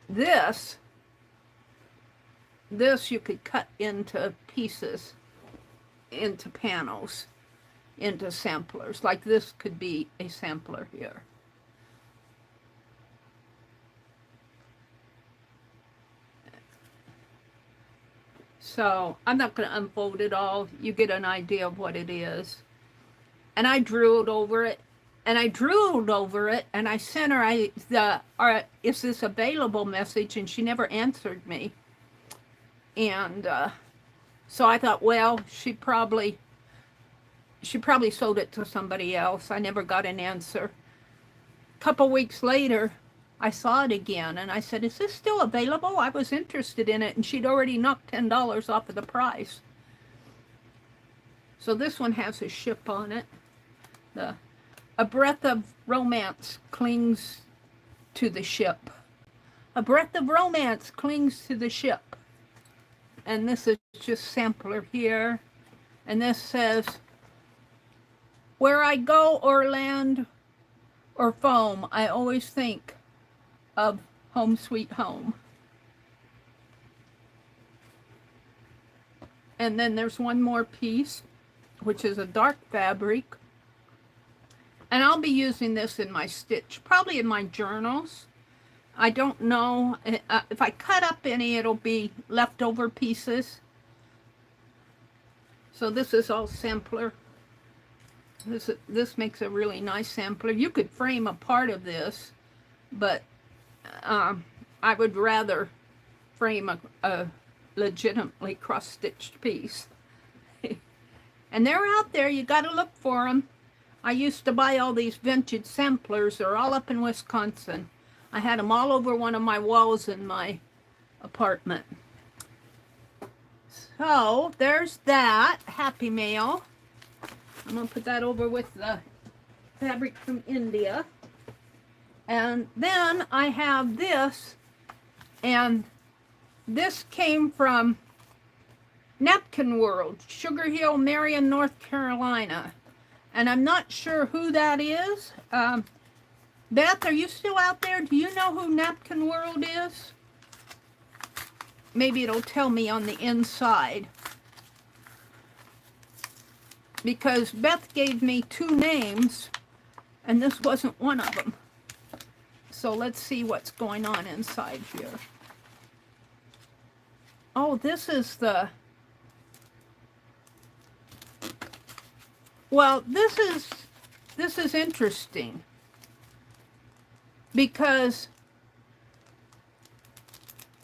This you could cut into pieces, into panels, into samplers. Like this could be a sampler here. So I'm not going to unfold it all. You get an idea of what it is. And I drooled over it. And I drooled over it, and I sent her is this available message, and she never answered me. And so I thought, well, she probably sold it to somebody else. I never got an answer. A couple weeks later, I saw it again, and I said, is this still available? I was interested in it, and she'd already knocked $10 off of the price. So this one has a ship on it. A breath of romance clings to the ship. A breath of romance clings to the ship. And this is just sampler here. And this says, where I go or land or foam, I always think of home sweet home. And then there's one more piece, which is a dark fabric. And I'll be using this in my stitch, probably in my journals. I don't know. If I cut up any, it'll be leftover pieces. So this is all sampler. This makes a really nice sampler. You could frame a part of this, but I would rather frame a legitimately cross-stitched piece. And they're out there. You got to look for them. I used to buy all these vintage samplers. They're all up in Wisconsin. I had them all over one of my walls in my apartment. So there's that Happy Mail. I'm going to put that over with the fabric from India. And then I have this, and this came from Napkin World, Sugar Hill, Marion, North Carolina. And I'm not sure who that is. Beth, are you still out there? Do you know who Napkin World is? Maybe it'll tell me on the inside. Because Beth gave me 2 names, and this wasn't one of them. So let's see what's going on inside here. Oh, this is the... Well, this is interesting. Because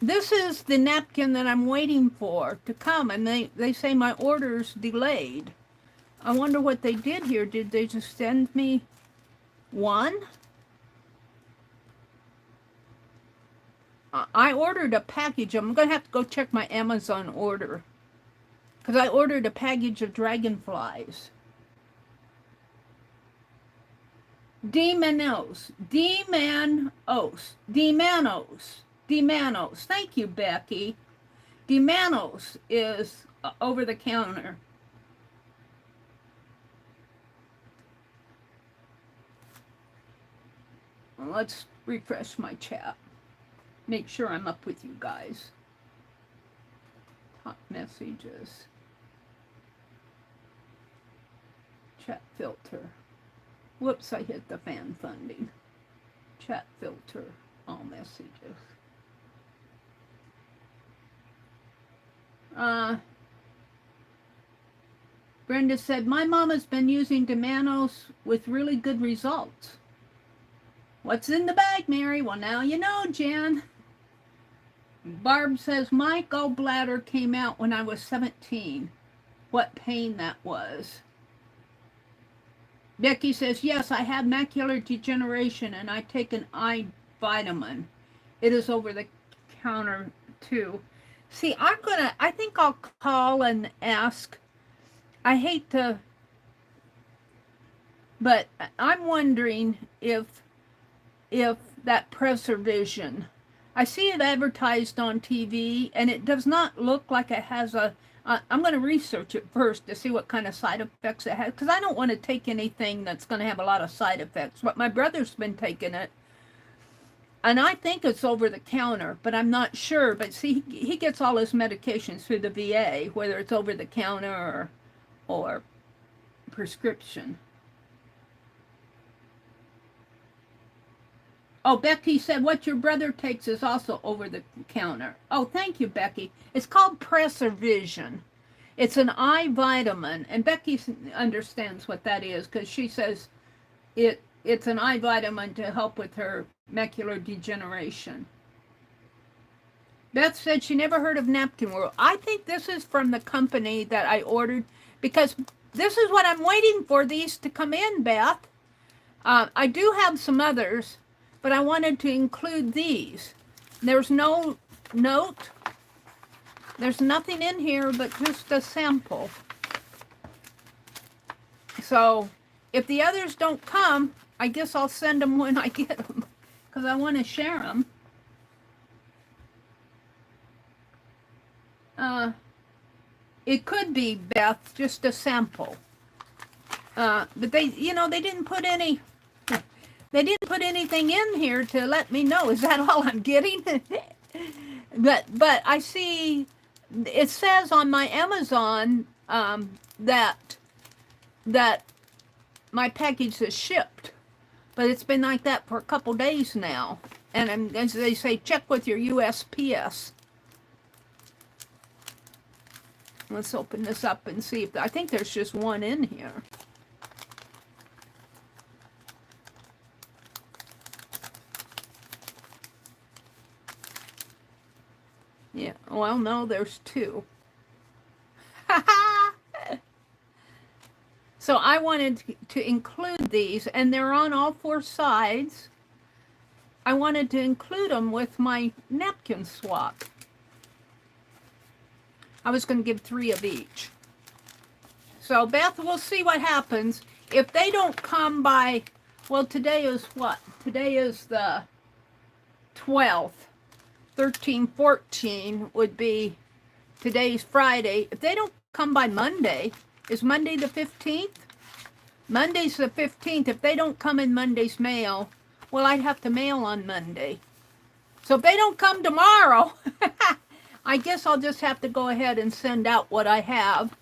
this is the napkin that I'm waiting for to come, and they say my order's delayed. I wonder what they did here. Did they just send me one? I ordered a package. I'm going to have to go check my Amazon order. Because I ordered a package of dragonflies. D-Manos. Thank you, Becky. D-Manos is over the counter. Let's refresh my chat. Make sure I'm up with you guys. Hot messages. Chat filter. Whoops, I hit the fan funding. Chat filter, all messages. Brenda said, my mom has been using D-Manos with really good results. What's in the bag, Mary? Well, now you know, Jan. Barb says, my gallbladder came out when I was 17. What pain that was. Becky says, yes, I have macular degeneration and I take an eye vitamin. It is over the counter too. See, I think I'll call and ask. I hate to, but I'm wondering if that Preservision, I see it advertised on TV and it does not look like it has a, I'm going to research it first to see what kind of side effects it has, because I don't want to take anything that's going to have a lot of side effects. But my brother's been taking it, and I think it's over the counter, but I'm not sure. But see, he gets all his medications through the VA, whether it's over the counter or prescription. Oh, Becky said what your brother takes is also over the counter. Oh, thank you, Becky. It's called Preservision. It's an eye vitamin, and Becky understands what that is because she says it's an eye vitamin to help with her macular degeneration. Beth said she never heard of Napkin World. I think this is from the company that I ordered because this is what I'm waiting for these to come in, Beth. I do have some others, but I wanted to include these. There's no note. There's nothing in here but just a sample. So if the others don't come, I guess I'll send them when I get them because I want to share them. It could be, Beth, just a sample. But they didn't put any... They didn't put anything in here to let me know. Is that all I'm getting? but I see it says on my Amazon that my package is shipped, but it's been like that for a couple days now. And as they say, check with your USPS. Let's open this up and see if I think there's just one in here. Yeah, well, no, there's two. So I wanted to include these, and they're on all four sides. I wanted to include them with my napkin swap. I was going to give 3 of each. So Beth, we'll see what happens. If they don't come by, well, today is what? Today is the 12th. 13, 14 would be today's Friday. If they don't come by Monday, is Monday the 15th? Monday's the 15th. If they don't come in Monday's mail, well, I'd have to mail on Monday. So if they don't come tomorrow, I guess I'll just have to go ahead and send out what I have.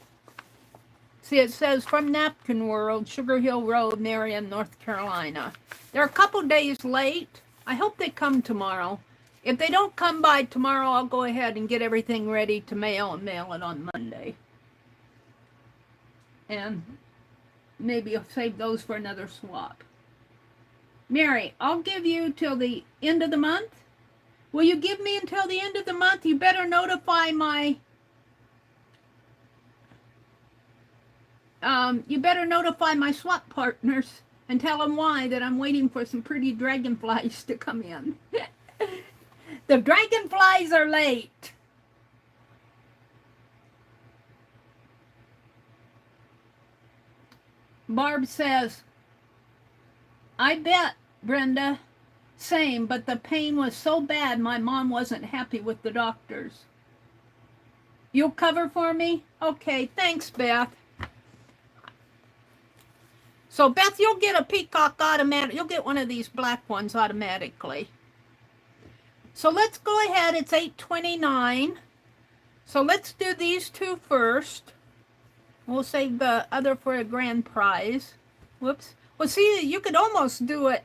See, it says from Napkin World, Sugar Hill Road, Marion, North Carolina. They're a couple days late. I hope they come tomorrow. If they don't come by tomorrow, I'll go ahead and get everything ready to mail and mail it on Monday. And maybe I'll save those for another swap. Meri, I'll give you till the end of the month. Will you give me until the end of the month? You better notify my swap partners and tell them why, that I'm waiting for some pretty dragonflies to come in. The dragonflies are late. Barb says, I bet, Brenda, same, but the pain was so bad my mom wasn't happy with the doctors. You'll cover for me? Okay, thanks, Beth. So, Beth, you'll get a peacock automatic. You'll get one of these black ones automatically. So let's go ahead. It's 8:29. So let's do these two first. We'll save the other for a grand prize. Whoops. Well, see, you could almost do it.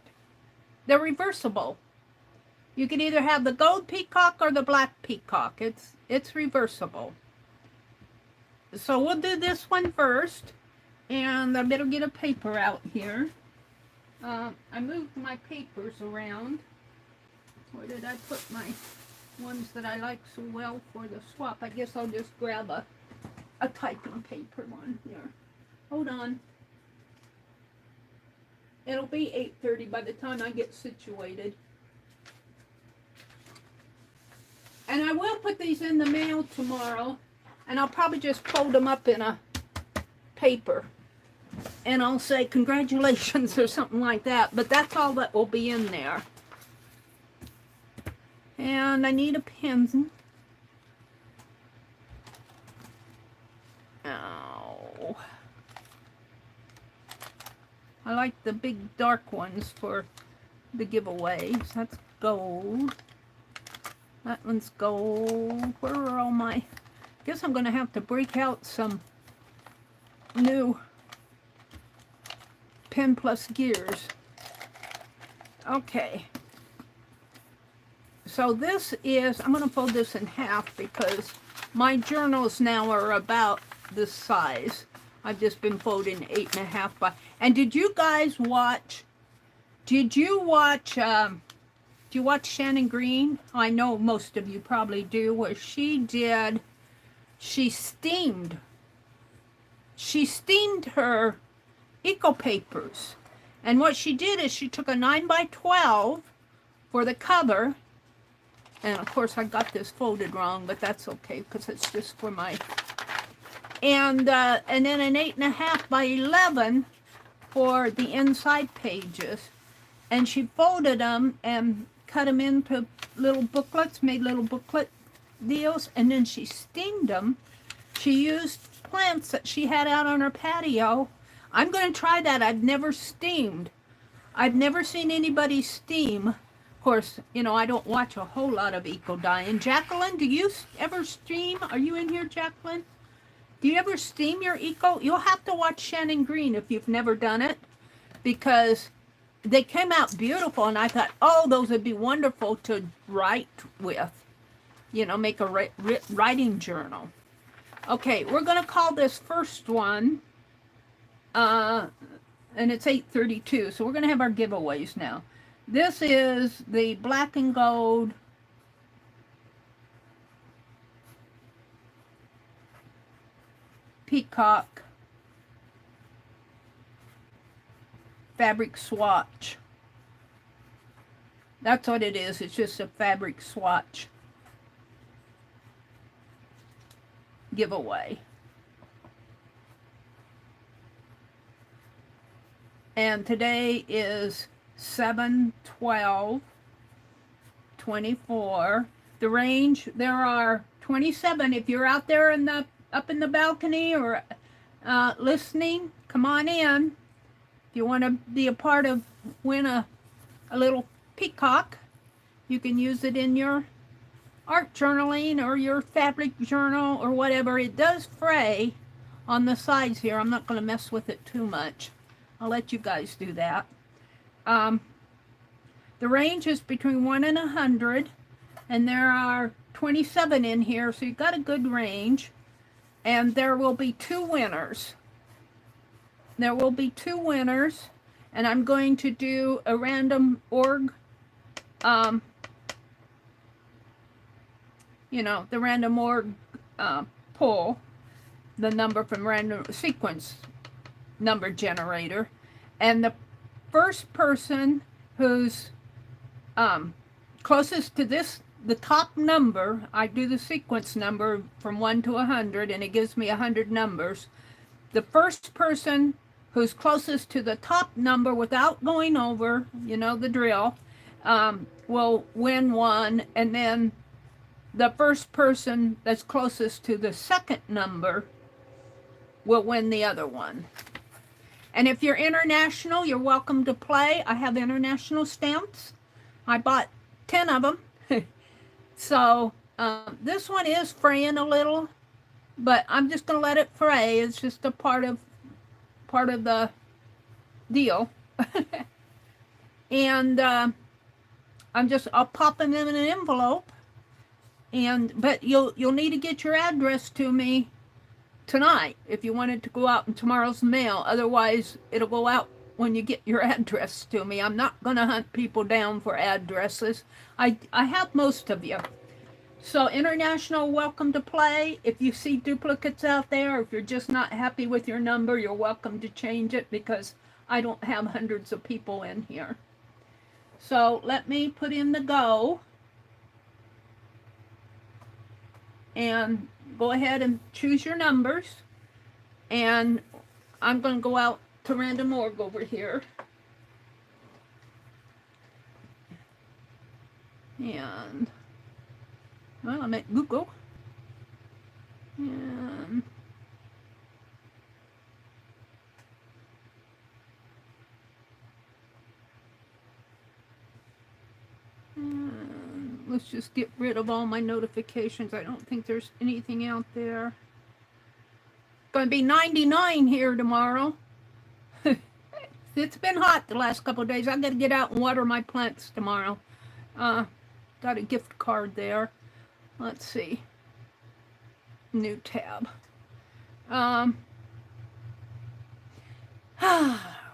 They're reversible. You could either have the gold peacock or the black peacock. It's reversible. So we'll do this one first. And I better get a paper out here. I moved my papers around. Where did I put my ones that I like so well for the swap? I guess I'll just grab a typing paper one here. Hold on. It'll be 8:30 by the time I get situated. And I will put these in the mail tomorrow, and I'll probably just fold them up in a paper. And I'll say congratulations or something like that, but that's all that will be in there. And I need a pen. Ow. I like the big dark ones for the giveaways. That's gold. That one's gold. Where are all my... I guess I'm going to have to break out some new Pen Plus gears. Okay. So this is, I'm going to fold this in half because my journals now are about this size. I've just been folding 8.5 by. And did you guys watch? Do you watch Shannon Green? I know most of you probably do. Where she steamed her eco papers, and what she did is she took a 9x12 for the cover. And of course I got this folded wrong, but that's okay because it's just for my, and then an 8.5x11 for the inside pages. And she folded them and cut them into little booklets, made little booklet deals, and then she steamed them. She used plants that she had out on her patio. I'm going to try that. I've never steamed. I've never seen anybody steam Of course, you know, I don't watch a whole lot of eco dyeing. Jacqueline, do you ever stream? Are you in here, Jacqueline? Do you ever steam your eco? You'll have to watch Shannon Green if you've never done it, because they came out beautiful, and I thought, oh, those would be wonderful to write with. You know, make a writing journal. Okay, we're going to call this first one, and it's 8:32, so we're going to have our giveaways now. This is the black and gold peacock fabric swatch. That's what it is. It's just a fabric swatch giveaway. And today is 7/12/24. The range, there are 27. If you're out there in the up in the balcony or listening, come on in. If you want to be a part of win a little peacock, you can use it in your art journaling or your fabric journal or whatever. It does fray on the sides here. I'm not going to mess with it too much. I'll let you guys do that. The range is between 1 and 100, and there are 27 in here, so you've got a good range. And there will be 2 winners. There will be 2 winners, and I'm going to do a random org, you know, the random org pull, the number from random sequence number generator, and the first person who's closest to this, the top number, I do the sequence number from 1 to 100, and it gives me 100 numbers. The first person who's closest to the top number without going over, you know the drill, will win one, and then the first person that's closest to the second number will win the other one. And if you're international, you're welcome to play. I have international stamps. I bought 10 of them. So this one is fraying a little, but I'm just going to let it fray. It's just a part of the deal. And I'll pop them in an envelope. But you'll need to get your address to me tonight if you want it to go out in tomorrow's mail. Otherwise, it'll go out when you get your address to me. I'm not going to hunt people down for addresses. I have most of you. So international, welcome to play. If you see duplicates out there, or if you're just not happy with your number, you're welcome to change it, because I don't have hundreds of people in here. So let me put in the go. And go ahead and choose your numbers. And I'm going to go out to random org over here. And, well, I'm at Google. And let's just get rid of all my notifications. I don't think there's anything out there. Going to be 99 here tomorrow. It's been hot the last couple of days. I've got to get out and water my plants tomorrow. Got a gift card there. Let's see. New tab.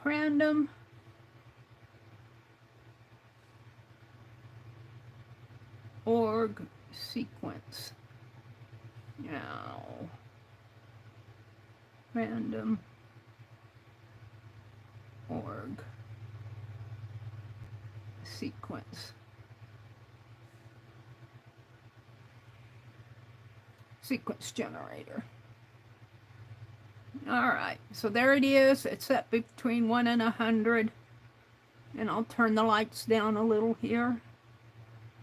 Random. Org sequence. Now. Random. Org sequence. Sequence generator. All right, so there it is. It's set between 1 and 100. And I'll turn the lights down a little here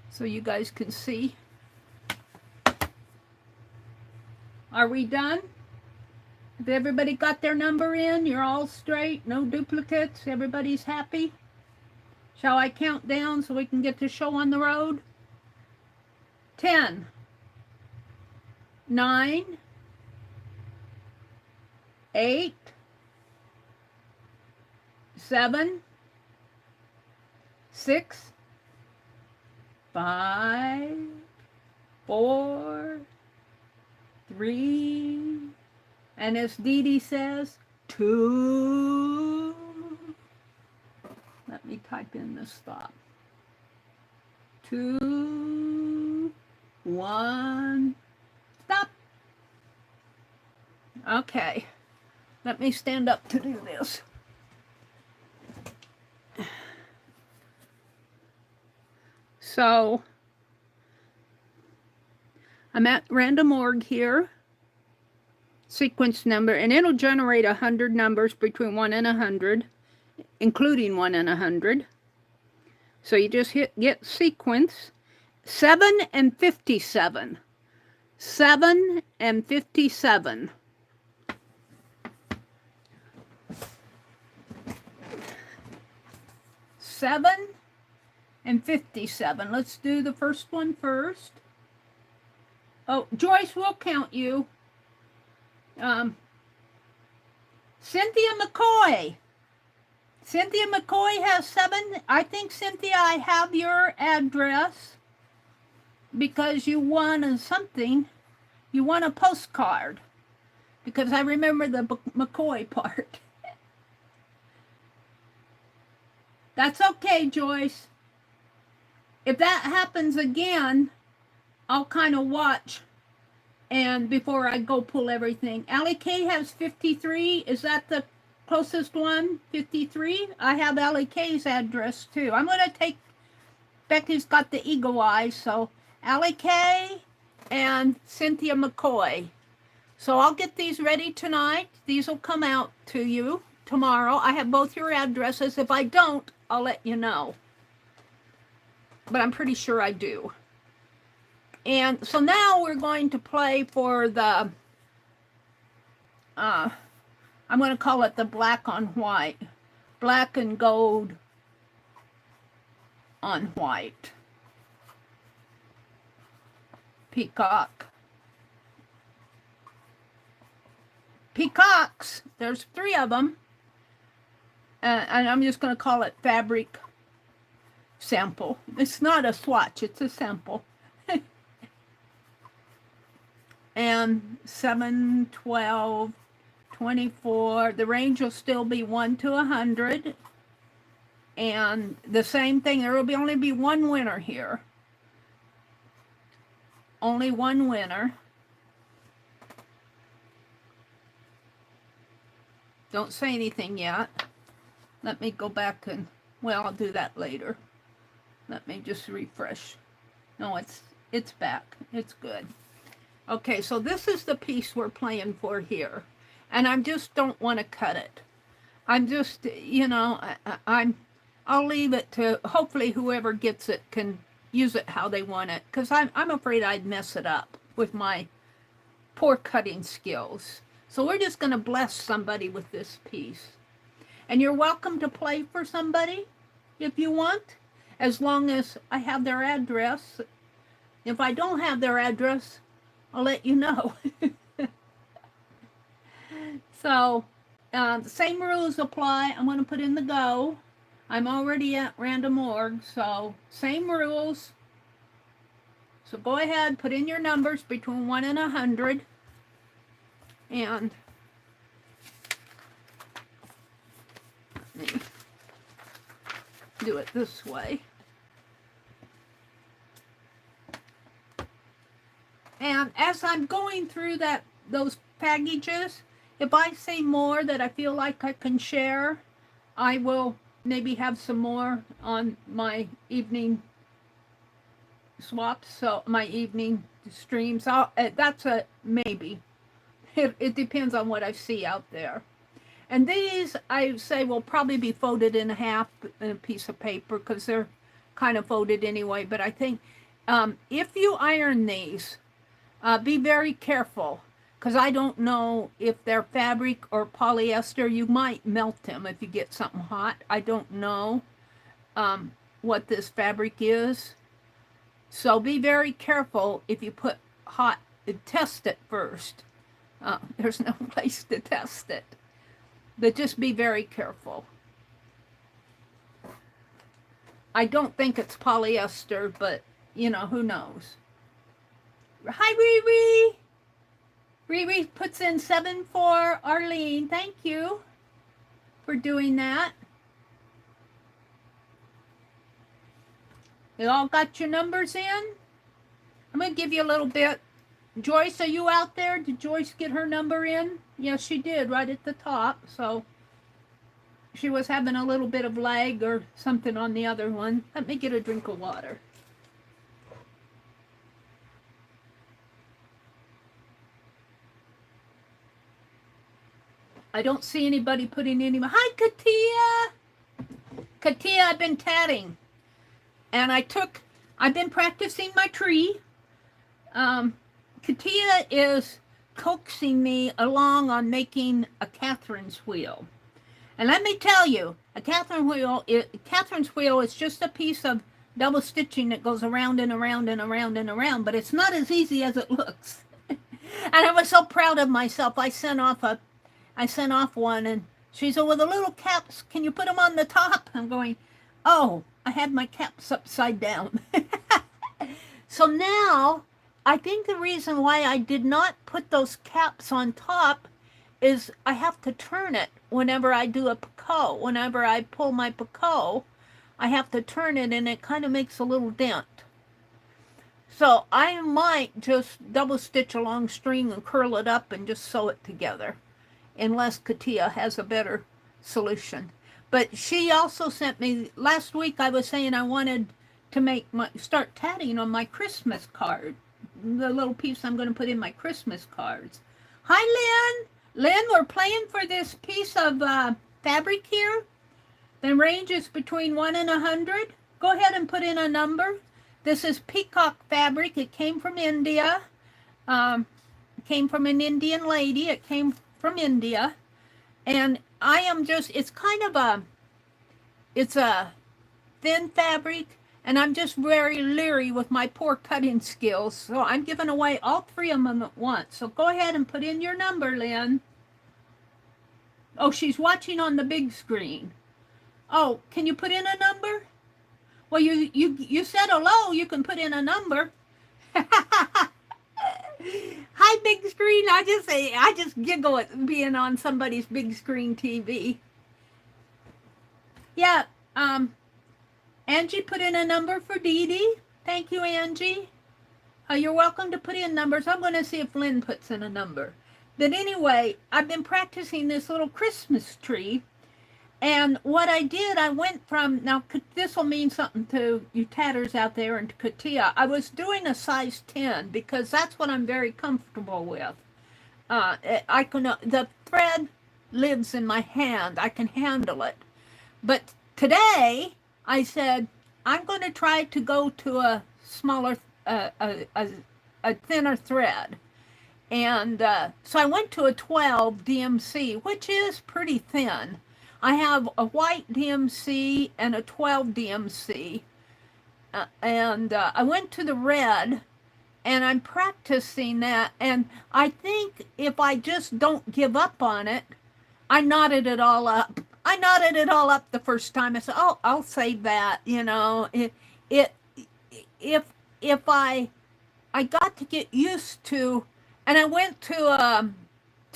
so you guys can see. Are we done? Have everybody got their number in? You're all straight? No duplicates? Everybody's happy? Shall I count down so we can get the show on the road? 10, 9, 8, 7, 6, 5, 4, 3, and as Dee Dee says, 2. Let me type in the stop. 2, 1, stop. Okay, let me stand up to do this. So, I'm at random org here, sequence number, and it'll generate 100 numbers between 1 and 100, including 1 and 100. So you just hit get sequence, 7 and 57. 7 and 57. Seven and 57. Let's do the first one first. Oh, Joyce, we'll count you. Cynthia McCoy. Cynthia McCoy has 7. I think, Cynthia, I have your address because you won something. You won a postcard because I remember the McCoy part. That's okay, Joyce. If that happens again, I'll kind of watch and before I go pull everything. Allie K has 53. Is that the closest one? 53? I have Allie K's address too. I'm going to take, Becky's got the eagle eyes, so Allie K and Cynthia McCoy. So I'll get these ready tonight. These will come out to you tomorrow. I have both your addresses. If I don't, I'll let you know. But I'm pretty sure I do. And so now we're going to play for the, I'm going to call it the black on white. Black and gold on white. Peacock. Peacocks, there's 3 of them. And I'm just going to call it fabric sample. It's not a swatch, it's a sample. And 7, 12, 24. The range will still be 1 to 100. And the same thing, there will only be one winner here. Only one winner. Don't say anything yet. Let me go back and, well, I'll do that later. Let me just refresh. No, it's back. It's good. Okay, so this is the piece we're playing for here. And I just don't want to cut it. I'm just, you know, I'll leave it to, hopefully whoever gets it can use it how they want it. Because I'm afraid I'd mess it up with my poor cutting skills. So we're just going to bless somebody with this piece. And you're welcome to play for somebody if you want, as long as I have their address. If I don't have their address, I'll let you know. So, the same rules apply. I'm going to put in the go. I'm already at random org, so same rules. So go ahead, put in your numbers between 1 and 100. And let me do it this way. And as I'm going through those packages, if I say more that I feel like I can share, I will maybe have some more on my evening swaps, so my evening streams. That's a maybe. It depends on what I see out there. And these, I say, will probably be folded in half in a piece of paper because they're kind of folded anyway. But I think if you iron these, be very careful, because I don't know if they're fabric or polyester. You might melt them if you get something hot. I don't know. what this fabric is. So be very careful if you put hot, test it first. There's no place to test it. But just be very careful. I don't think it's polyester, but, you know, who knows. Hi, Riri. Riri puts in 7 for Arlene. Thank you for doing that. You all got your numbers in? I'm going to give you a little bit. Joyce, are you out there? Did Joyce get her number in? Yes, she did, right at the top. So she was having a little bit of lag or something on the other one. Let me get a drink of water. I don't see anybody putting any. Hi, Katia. Katia, I've been tatting. And I've been practicing my tree. Katia is coaxing me along on making a Catherine's wheel. And let me tell you, a Catherine's wheel is just a piece of double stitching that goes around and around and around and around, but it's not as easy as it looks. And I was so proud of myself. I sent off one, and she said, well, the little caps, can you put them on the top? I'm going, oh, I had my caps upside down. So now, I think the reason why I did not put those caps on top is I have to turn it whenever I do a Picasso. Whenever I pull my Picasso, I have to turn it, and it kind of makes a little dent. So I might just double stitch a long string and curl it up and just sew it together, unless Katia has a better solution. But she also sent me, last week I was saying I wanted to start tatting on my Christmas card, the little piece I'm going to put in my Christmas cards. Hi, Lynn. Lynn, we're playing for this piece of fabric here. The range is between 1 and 100. Go ahead and put in a number. This is peacock fabric. It came from India. It came from an Indian lady. It came from India. And it's a thin fabric, and I'm just very leery with my poor cutting skills, so I'm giving away all 3 of them at once. So go ahead and put in your number, Lynn. Oh, she's watching on the big screen. Oh, can you put in a number? Well, you said hello, you can put in a number. Hi, big screen. I just giggle at being on somebody's big screen TV. Yeah, Angie put in a number for Dee Dee. Thank you, Angie. You're welcome to put in numbers. I'm going to see if Lynn puts in a number. But anyway, I've been practicing this little Christmas tree. And what I did, I went from, now this will mean something to you tatters out there and to Katia. I was doing a size 10 because that's what I'm very comfortable with. The thread lives in my hand. I can handle it. But today, I said, I'm going to try to go to a smaller, a thinner thread. And so I went to a 12 DMC, which is pretty thin. I have a white DMC and a 12 DMC. And I went to the red, and I'm practicing that. And I think if I just don't give up on it, I knotted it all up. I knotted it all up the first time. I said, oh, I'll save that, you know. If I got to get used to, and I went to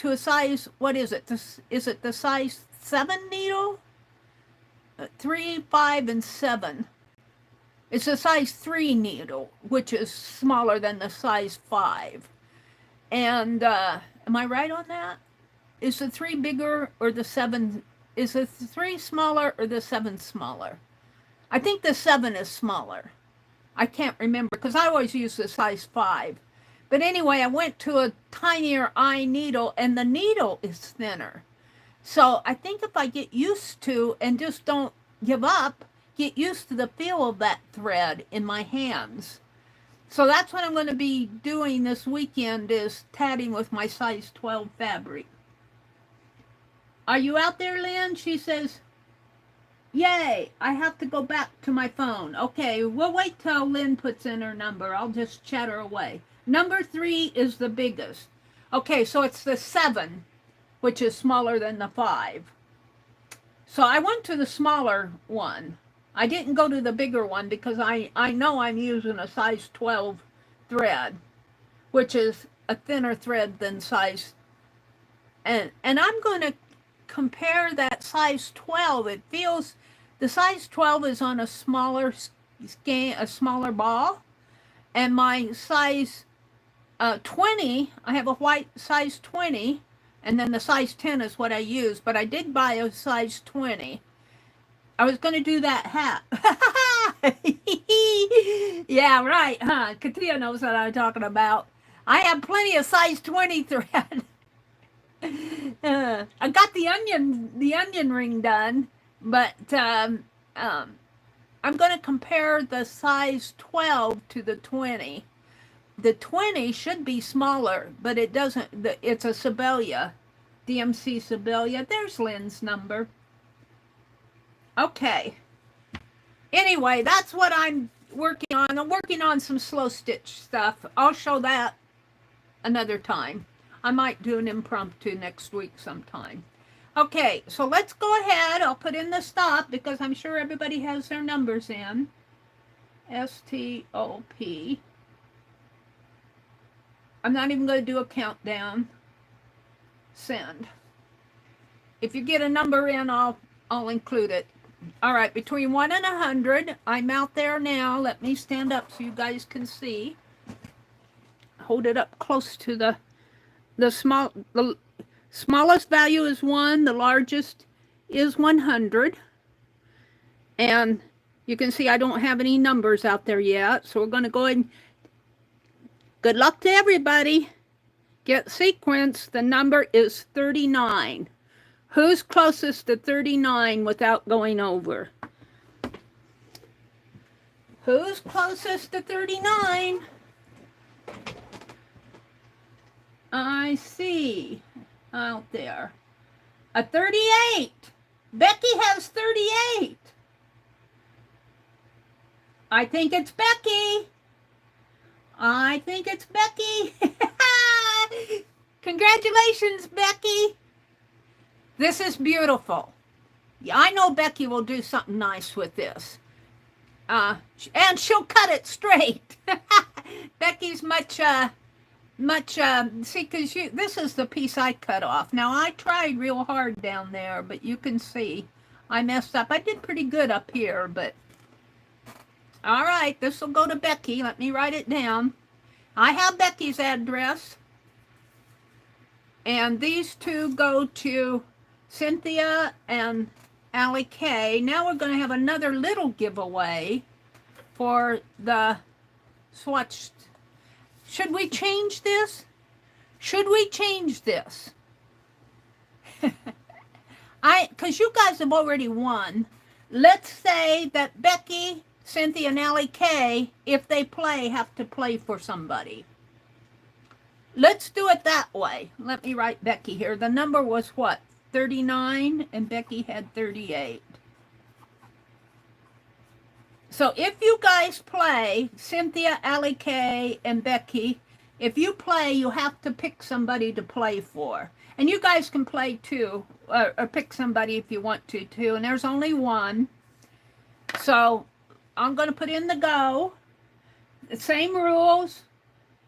a size, what is it? Is it the size 7 needle? 3, 5, and 7. It's a size 3 needle, which is smaller than the size 5. And am I right on that? Is the 3 bigger or the 7? Is the 3 smaller or the 7 smaller? I think the 7 is smaller. I can't remember because I always use the size 5. But anyway, I went to a tinier eye needle, and the needle is thinner. So I think if I get used to, and just don't give up, get used to the feel of that thread in my hands. So that's what I'm going to be doing this weekend, is tatting with my size 12 fabric. Are you out there, Lynn? She says, Yay, I have to go back to my phone. Okay, we'll wait till Lynn puts in her number. I'll just chatter away. Number 3 is the biggest. Okay, so it's the 7, which is smaller than the 5. So I went to the smaller one. I didn't go to the bigger one because I know I'm using a size 12 thread, which is a thinner thread than size. And I'm going to compare that size 12. It feels, the size 12 is on a smaller skein, a smaller ball. And my size 20, I have a white size 20, and then the size 10 is what I use, but I did buy a size 20. I was going to do that hat. Yeah, right, huh? Katia knows what I'm talking about. I have plenty of size 20 thread. I got the onion ring done, but I'm going to compare the size 12 to the 20. The 20 should be smaller, but it doesn't. It's a Sibelia, DMC Sibelia. There's Lynn's number. Okay. Anyway, that's what I'm working on. I'm working on some slow stitch stuff. I'll show that another time. I might do an impromptu next week sometime. Okay, so let's go ahead. I'll put in the stop because I'm sure everybody has their numbers in. STOP. I'm not even going to do a countdown. Send. If you get a number in, I'll include it. All right, between 1 and 100, I'm out there now. Let me stand up so you guys can see. Hold it up close to the smallest value is 1, the largest is 100. And you can see I don't have any numbers out there yet, so we're going to go ahead and good luck to everybody. Get sequence. The number is 39. Who's closest to 39 without going over? Who's closest to 39? I see out there. A 38. Becky has 38. I think it's Becky. I think it's Becky. Congratulations, Becky. This is beautiful. Yeah, I know Becky will do something nice with this. And she'll cut it straight. Becky's much, see, because this is the piece I cut off. Now, I tried real hard down there, but you can see I messed up. I did pretty good up here, but all right, this will go to Becky. Let me write it down. I have Becky's address. And these two go to Cynthia and Allie K. Now we're going to have another little giveaway for the swatch. Should we change this? Should we change this? Because you guys have already won. Let's say that Becky, Cynthia, and Allie K, if they play, have to play for somebody. Let's do it that way. Let me write Becky here. The number was what? 39, and Becky had 38. So if you guys play, Cynthia, Allie K, and Becky, if you play, you have to pick somebody to play for. And you guys can play too, or pick somebody if you want to too. And there's only one. So I'm going to put in the go. The same rules.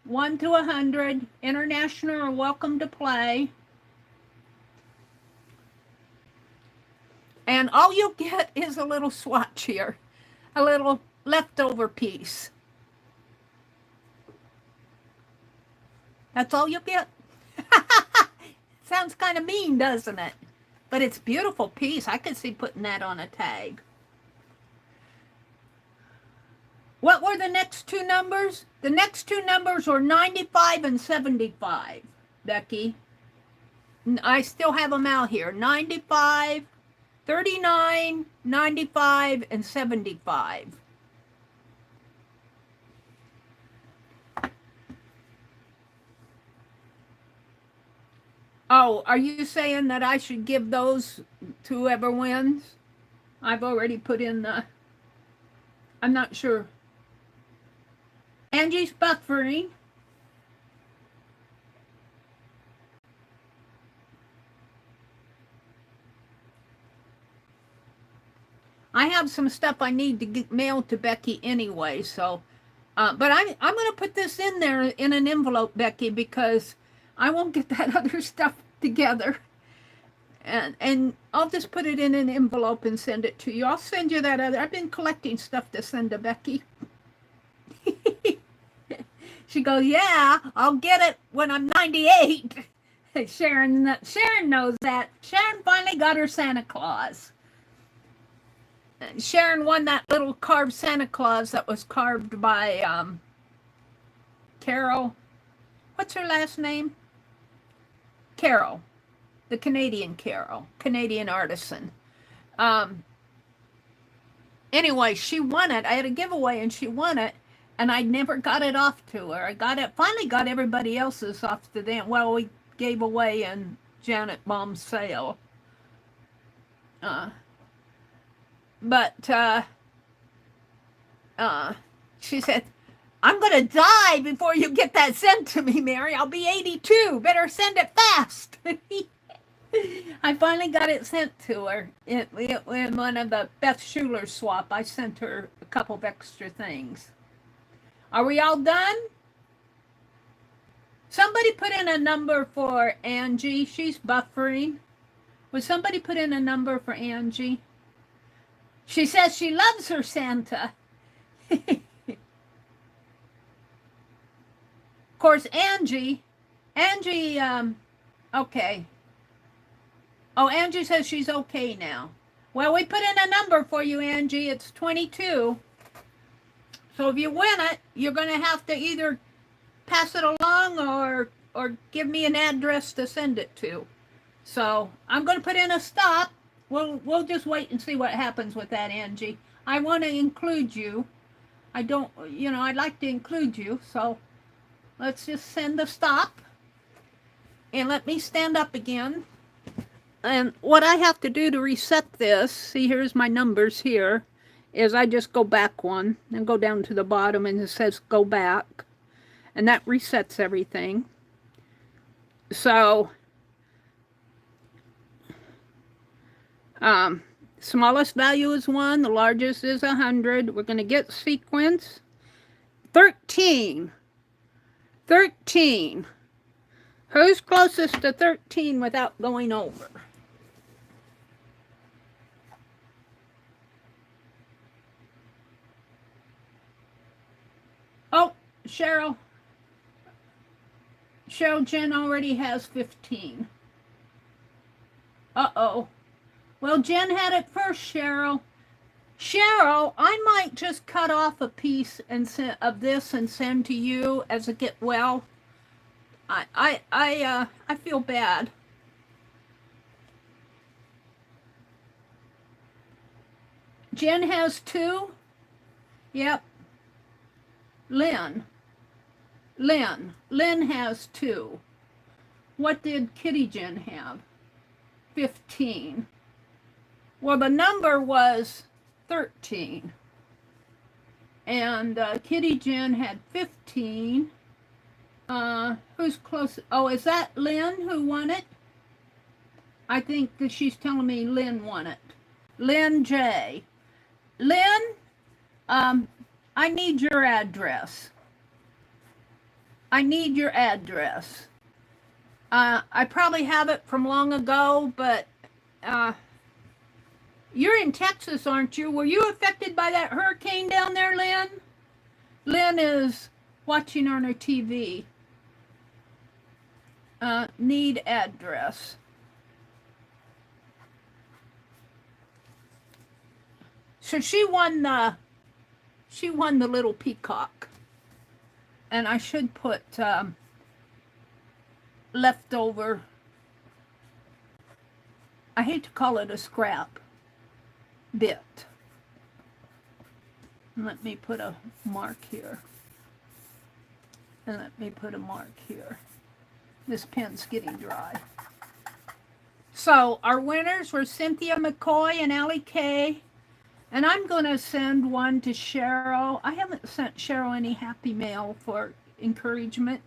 1 to 100. International are welcome to play. And all you'll get is a little swatch here. A little leftover piece. That's all you'll get. Sounds kind of mean, doesn't it? But it's a beautiful piece. I could see putting that on a tag. What were the next two numbers? The next two numbers were 95 and 75, Becky. I still have them out here. 95, 39, 95, and 75. Oh, are you saying that I should give those to whoever wins? I've already put in the, I'm not sure. Angie's buffering. I have some stuff I need to get mailed to Becky anyway, so, but I'm going to put this in there in an envelope, Becky, because I won't get that other stuff together. And I'll just put it in an envelope and send it to you. I'll send you that other, I've been collecting stuff to send to Becky. She goes, yeah, I'll get it when I'm 98. Sharon knows that. Sharon finally got her Santa Claus. Sharon won that little carved Santa Claus that was carved by Carol. What's her last name? Carol. The Canadian Carol. Canadian artisan. Anyway, she won it. I had a giveaway and she won it. And I never got it off to her. Finally got everybody else's off to them. Well, we gave away in Janet Baum's sale. But she said, I'm going to die before you get that sent to me, Meri. I'll be 82. Better send it fast. I finally got it sent to her in one of the Beth Schuler swap. I sent her a couple of extra things. Are we all done? Somebody put in a number for Angie. She's buffering. Would somebody put in a number for Angie? She says she loves her Santa. Of course, Angie, okay. Oh, Angie says she's okay now. Well, we put in a number for you, Angie. It's 22. So if you win it, you're going to have to either pass it along or give me an address to send it to. So I'm going to put in a stop. We'll just wait and see what happens with that, Angie. I want to include you. I don't, I'd like to include you. So let's just send the stop. And let me stand up again. And what I have to do to reset this, see, here's my numbers here, is I just go back one and go down to the bottom and it says go back. And that resets everything. So, smallest value is 1, the largest is 100. We're going to get sequence 13. 13. Who's closest to 13 without going over? Oh, Cheryl Jen already has 15. Uh-oh. Well, Jen had it first, Cheryl. Cheryl, I might just cut off a piece of this and send to you as a get well. I feel bad. Jen has 2. Yep. Lynn has 2. What did Kitty Jen have? 15. Well, the number was 13. And Kitty Jen had 15. Who's close? Oh, is that Lynn who won it? I think that she's telling me Lynn won it. Lynn J. Lynn, I need your address. I need your address. I probably have it from long ago, but you're in Texas, aren't you? Were you affected by that hurricane down there, Lynn? Lynn is watching on her TV. Need address. So she won the little peacock. And I should put leftover. I hate to call it a scrap bit. Let me put a mark here. And let me put a mark here. This pen's getting dry. So our winners were Cynthia McCoy and Allie Kay. And I'm going to send one to Cheryl. I haven't sent Cheryl any happy mail for encouragement.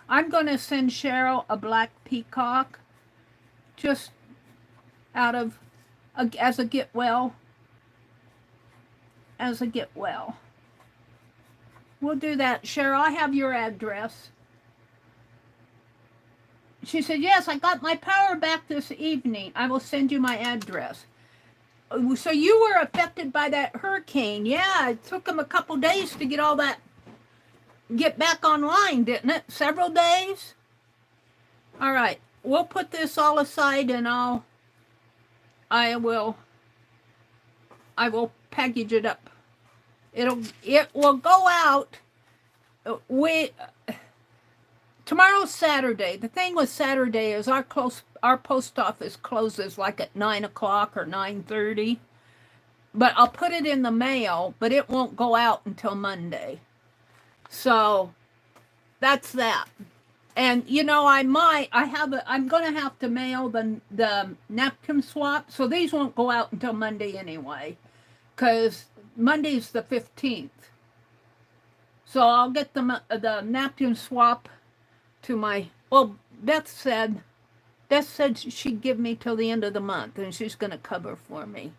I'm going to send Cheryl a black peacock just out of, as a get well. As a get well. We'll do that. Cheryl, I have your address. She said, yes, I got my power back this evening. I will send you my address. So you were affected by that hurricane. Yeah, it took them a couple days to get all that, get back online, didn't it? Several days? All right, we'll put this all aside and I will package it up. It will go out. Tomorrow's Saturday. The thing with Saturday is our post office closes like at 9 o'clock or 9:30. But I'll put it in the mail, but it won't go out until Monday. So that's that. And you know, I'm going to have to mail the napkin swap, so these won't go out until Monday anyway, because Monday's the 15th. So I'll get the napkin swap to my, well, Beth said she'd give me till the end of the month, and she's going to cover for me.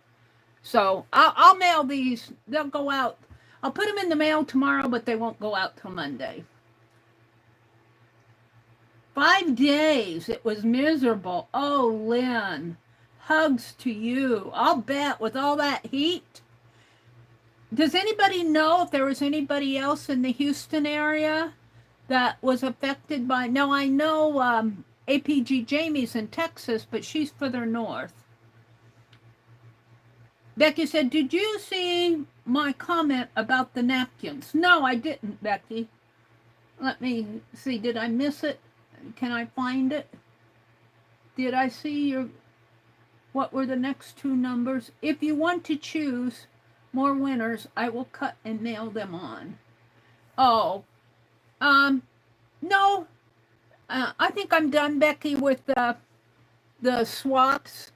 So I'll mail these. They'll go out. I'll put them in the mail tomorrow, but they won't go out till Monday. 5 days. It was miserable. Oh, Lynn, hugs to you. I'll bet with all that heat. Does anybody know if there was anybody else in the Houston area that was affected by? No, I know APG Jamie's in Texas, but she's further north. Becky said, did you see my comment about the napkins? No, I didn't, Becky. Let me see. Did I miss it? Can I find it? Did I see what were the next two numbers? If you want to choose more winners, I will cut and mail them on. Oh, no. I think I'm done, Becky, with the swaps.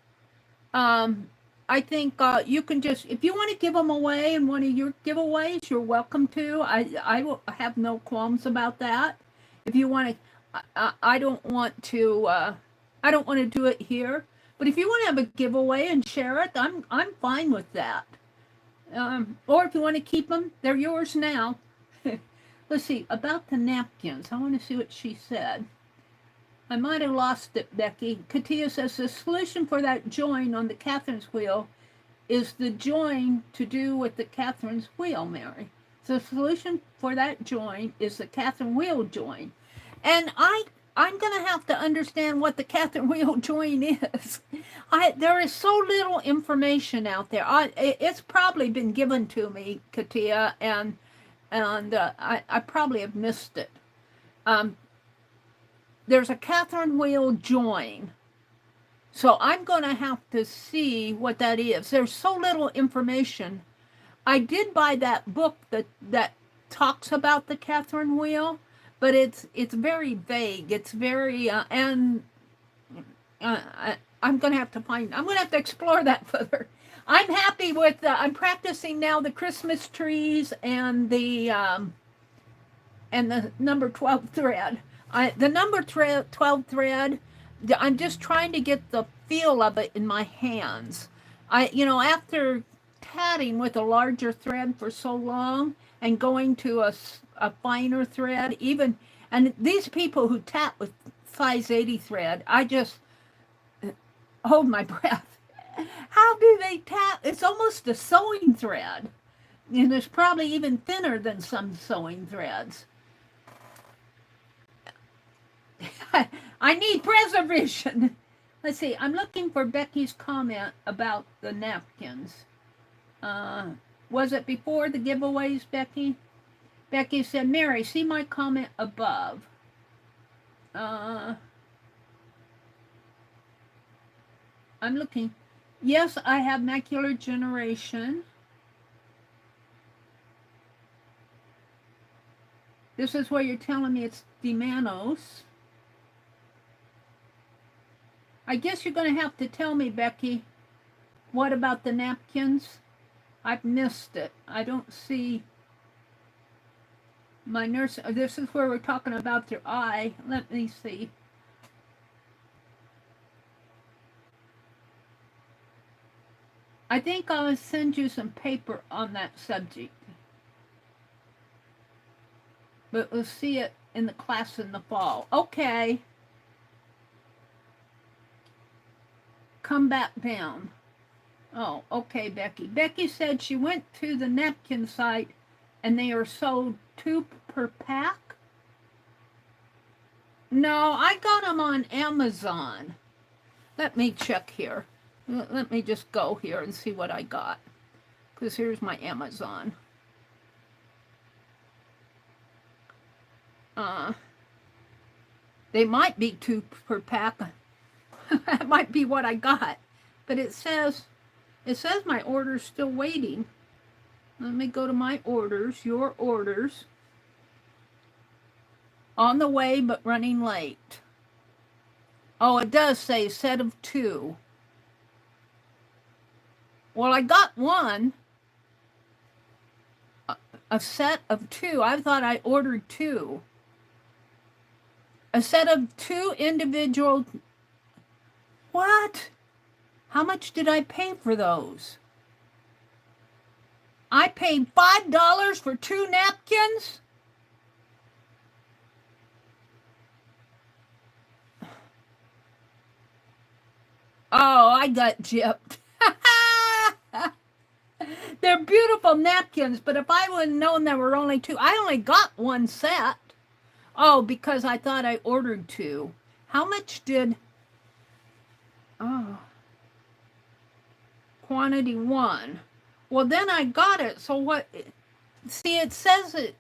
I think you can just, if you want to give them away in one of your giveaways, you're welcome to. I will have no qualms about that. If you want to, I don't want to do it here. But if you want to have a giveaway and share it, I'm fine with that. Or if you want to keep them, they're yours now. Let's see, about the napkins. I want to see what she said. I might have lost it, Becky. Katia says the solution for that join on the Catherine's wheel is the join to do with the Catherine's wheel, Mary. So the solution for that join is the Catherine wheel join. And I'm going to have to understand what the Catherine wheel join is. There is so little information out there. It's probably been given to me, Katia, and I probably have missed it. There's a Catherine wheel join. So I'm going to have to see what that is. There's so little information. I did buy that book that talks about the Catherine wheel, but it's very vague. It's very I'm going to have to explore that further. I'm happy with I'm practicing now the Christmas trees and the number 12 thread. The number 12 thread, I'm just trying to get the feel of it in my hands. After tatting with a larger thread for so long and going to a finer thread, and these people who tat with size 80 thread, I just hold my breath. How do they tat? It's almost a sewing thread. And it's probably even thinner than some sewing threads. I need preservation. Let's see. I'm looking for Becky's comment about the napkins. Was it before the giveaways, Becky? Becky said, Mary, see my comment above. I'm looking. Yes, I have macular degeneration. This is where you're telling me it's DeManos. I guess you're going to have to tell me, Becky, what about the napkins? I've missed it. I don't see my nurse. This is where we're talking about your eye. Let me see. I think I'll send you some paper on that subject. But we'll see it in the class in the fall. Okay. Come back down. Oh, okay, Becky. Becky said she went to the napkin site and they are sold 2 per pack. No, I got them on Amazon. Let me check here. Let me just go here and see what I got. Because here's my Amazon. They might be 2 per pack. That might be what I got. But it says my order's still waiting. Let me go to my orders, your orders. On the way, but running late. Oh, it does say set of 2. Well, I got one. A set of 2. I thought I ordered 2. A set of 2 individual. What? How much did I pay for those? I paid $5 for 2 napkins? Oh, I got gypped. They're beautiful napkins, but if I would have known there were only 2, I only got 1 set. Oh, because I thought I ordered 2. How much did... Oh. Quantity 1. Well, then I got it. So what? See, it says it.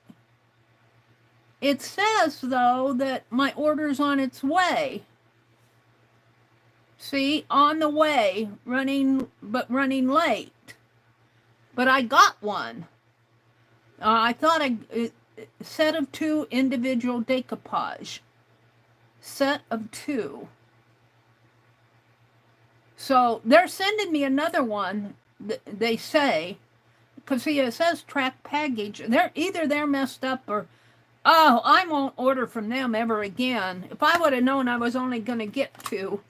It says, though, that my order's on its way. See, on the way, running late. But I got one. I thought set of 2 individual decoupage. Set of 2. So they're sending me another one, they say, because see, it says track package. They're messed up or, oh, I won't order from them ever again. If I would have known I was only going to get 2,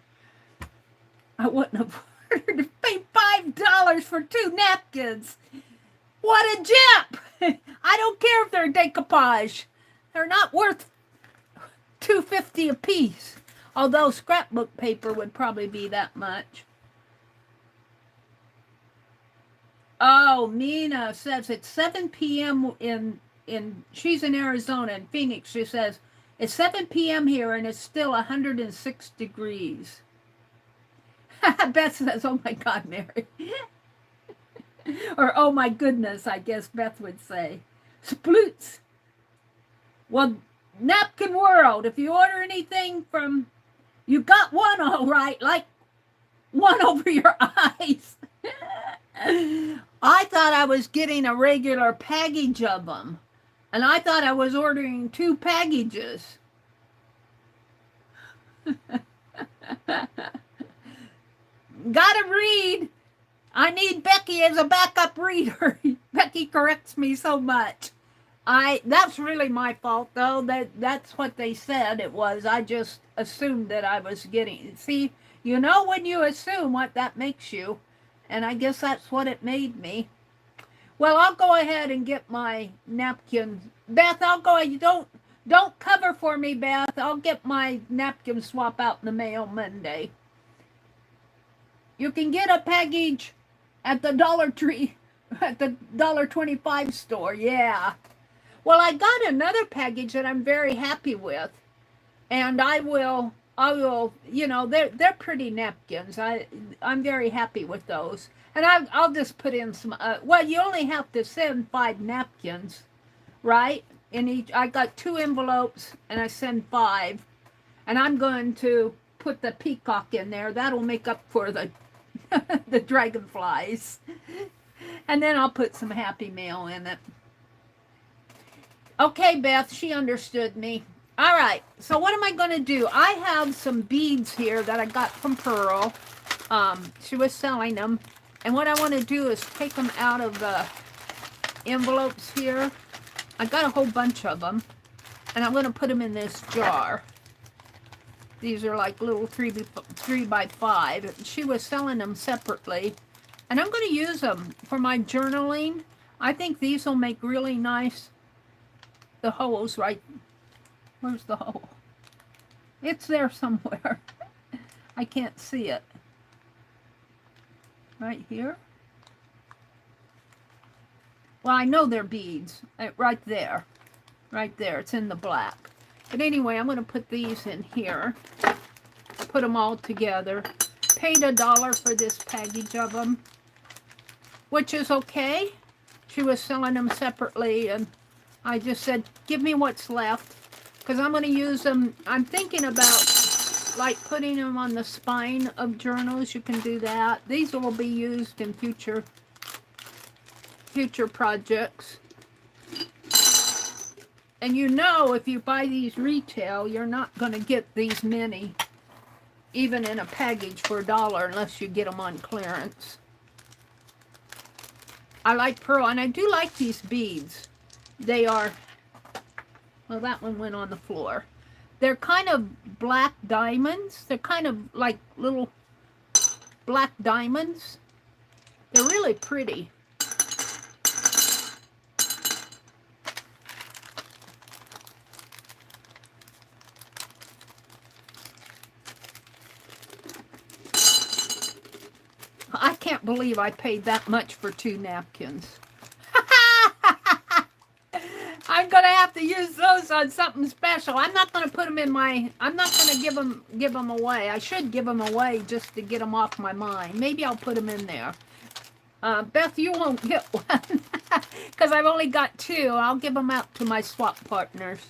I wouldn't have ordered to pay $5 for 2 napkins. What a jip! I don't care if they're decoupage. They're not worth $2.50 a piece. Although scrapbook paper would probably be that much. Oh, Mina says it's 7 p.m. she's in Arizona, in Phoenix. She says, it's 7 p.m. here and it's still 106 degrees. Beth says, oh my God, Mary. Or, oh my goodness, I guess Beth would say. Sploots. Well, Napkin World, if you order anything from... You got one all right, like one over your eyes. I thought I was getting a regular package of them. And I thought I was ordering 2 packages. Gotta read. I need Becky as a backup reader. Becky corrects me so much. That's really my fault, though. That's what they said it was. I just assumed that I was getting... See, you know when you assume what that makes you. And I guess that's what it made me. Well, I'll go ahead and get my napkins. Beth, I'll go ahead. Don't cover for me, Beth. I'll get my napkin swap out in the mail Monday. You can get a package at the Dollar Tree, at the $1.25 store. Yeah. Well, I got another package that I'm very happy with, and I will, you know, they're pretty napkins. I'm very happy with those, and I'll just put in some. Well, you only have to send 5 napkins, right? In each, I got 2 envelopes, and I send 5, and I'm going to put the peacock in there. That'll make up for the the dragonflies, and then I'll put some Happy Mail in it. Okay, Beth, she understood me. All right, so what am I going to do? I have some beads here that I got from Pearl. She was selling them. And what I want to do is take them out of the envelopes here. I got a whole bunch of them. And I'm going to put them in this jar. These are like little 3 by 5. She was selling them separately. And I'm going to use them for my journaling. I think these will make really nice. The hole's right. Where's the hole? It's there somewhere. I can't see it. Right here? Well, I know they're beads. Right there. Right there. It's in the black. But anyway, I'm going to put these in here. Put them all together. Paid $1 for this package of them. Which is okay. She was selling them separately, and I just said, give me what's left. Because I'm going to use them. I'm thinking about, like, putting them on the spine of journals. You can do that. These will be used in future projects. And you know, if you buy these retail, you're not going to get these many, even in a package for $1, unless you get them on clearance. I like pearl, and I do like these beads. They are, well, that one went on the floor. They're kind of black diamonds. They're kind of like little black diamonds. They're really pretty. I can't believe I paid that much for 2 napkins. I'm going to have to use those on something special. I'm not going to put them in my, I'm not going to give them away. I should give them away just to get them off my mind. Maybe I'll put them in there. Beth, you won't get one because I've only got 2. I'll give them out to my swap partners.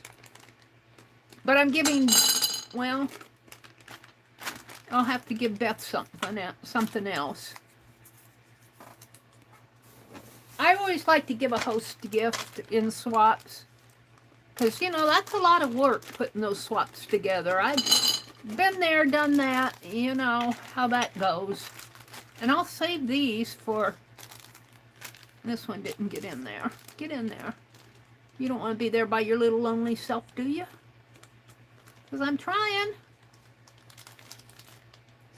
But I'm giving, well, I'll have to give Beth something else. I always like to give a host gift in swaps. Because, you know, that's a lot of work putting those swaps together. I've been there, done that. You know how that goes. And I'll save these for... This one didn't get in there. Get in there. You don't want to be there by your little lonely self, do you? Because I'm trying.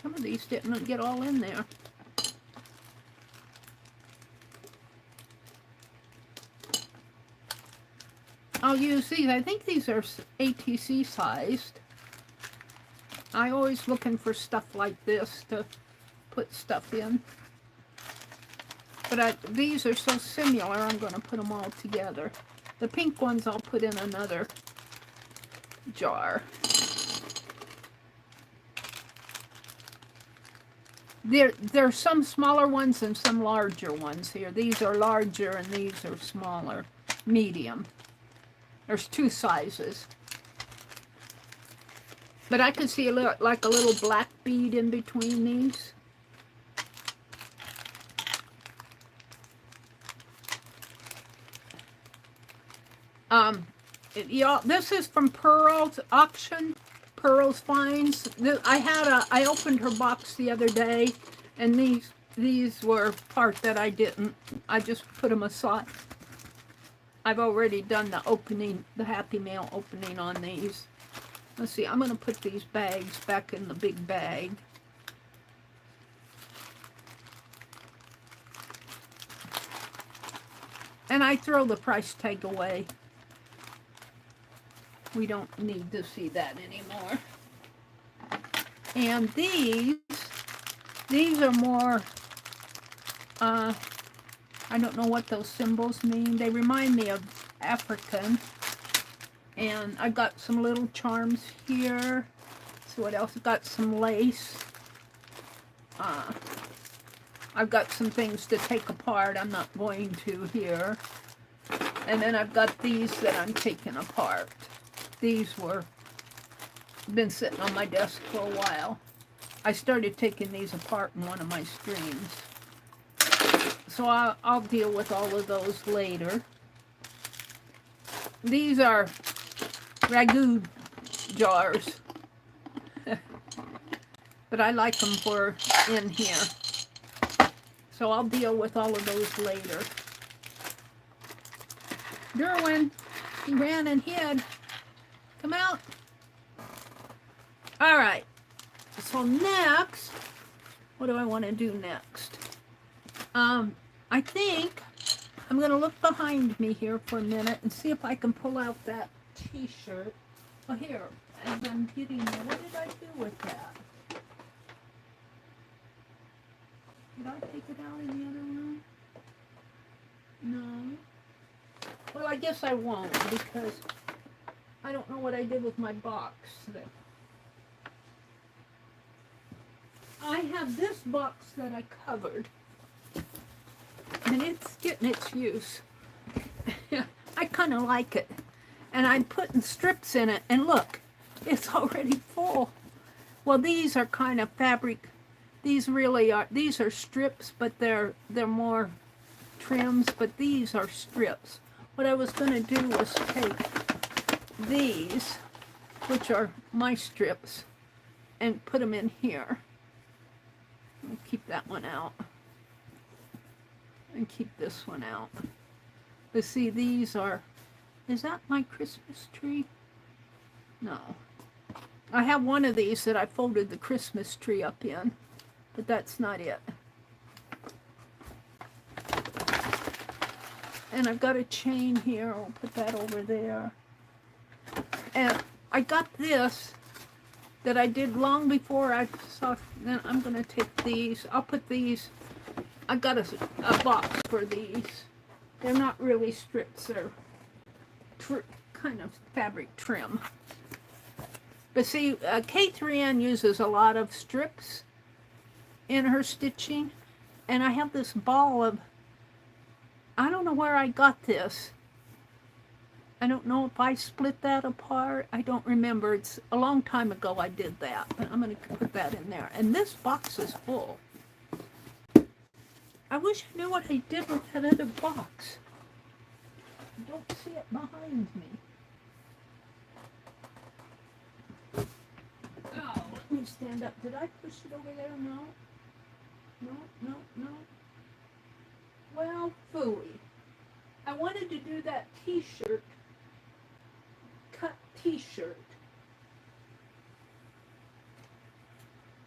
Some of these didn't get all in there. I'll use these. I think these are ATC sized. I'm always looking for stuff like this to put stuff in. But these are so similar, I'm going to put them all together. The pink ones I'll put in another jar. There's some smaller ones and some larger ones here. These are larger and these are smaller, medium. There's 2 sizes. But I can see like a little black bead in between these. This is from Pearl's auction. Pearl's Finds. I opened her box the other day, and these were part that I didn't. I just put them aside. I've already done the opening, the Happy Mail opening on these. Let's see, I'm going to put these bags back in the big bag. And I throw the price tag away. We don't need to see that anymore. And these are more, I don't know what those symbols mean. They remind me of African. And I've got some little charms here. So what else? I've got some lace. I've got some things to take apart. I'm not going to here. And then I've got these that I'm taking apart. These been sitting on my desk for a while. I started taking these apart in one of my streams. So I'll deal with all of those later. These are ragu jars. But I like them for in here. So I'll deal with all of those later. Derwin, he ran and hid. Come out. All right. So next, what do I want to do next? I think I'm going to look behind me here for a minute and see if I can pull out that t-shirt. Oh, here, as I'm getting there, what did I do with that? Did I take it out in the other room? No. Well, I guess I won't, because I don't know what I did with my box. I have this box that I covered, and it's getting its use. I kind of like it. And I'm putting strips in it, and look, it's already full. Well, these are kind of fabric. These really are, these are strips, but they're more trims, but these are strips. What I was going to do was take these, which are my strips, and put them in here. I'll keep that one out. And keep this one out. But see, these are, is that my Christmas tree? No. I have one of these that I folded the Christmas tree up in, but that's not it. And I've got a chain here. I'll put that over there. And I got this that I did long before I saw. Then I'm going to take these. I'll put these. I got a box for these. They're not really strips. They're kind of fabric trim. But see, K3N uses a lot of strips in her stitching. And I have this ball of, I don't know where I got this. I don't know if I split that apart. I don't remember. It's a long time ago I did that. But I'm going to put that in there. And this box is full. I wish I knew what I did with that other box. I don't see it behind me. Oh, let me stand up. Did I push it over there? No. No. Well, phooey. I wanted to do that t-shirt, cut t-shirt.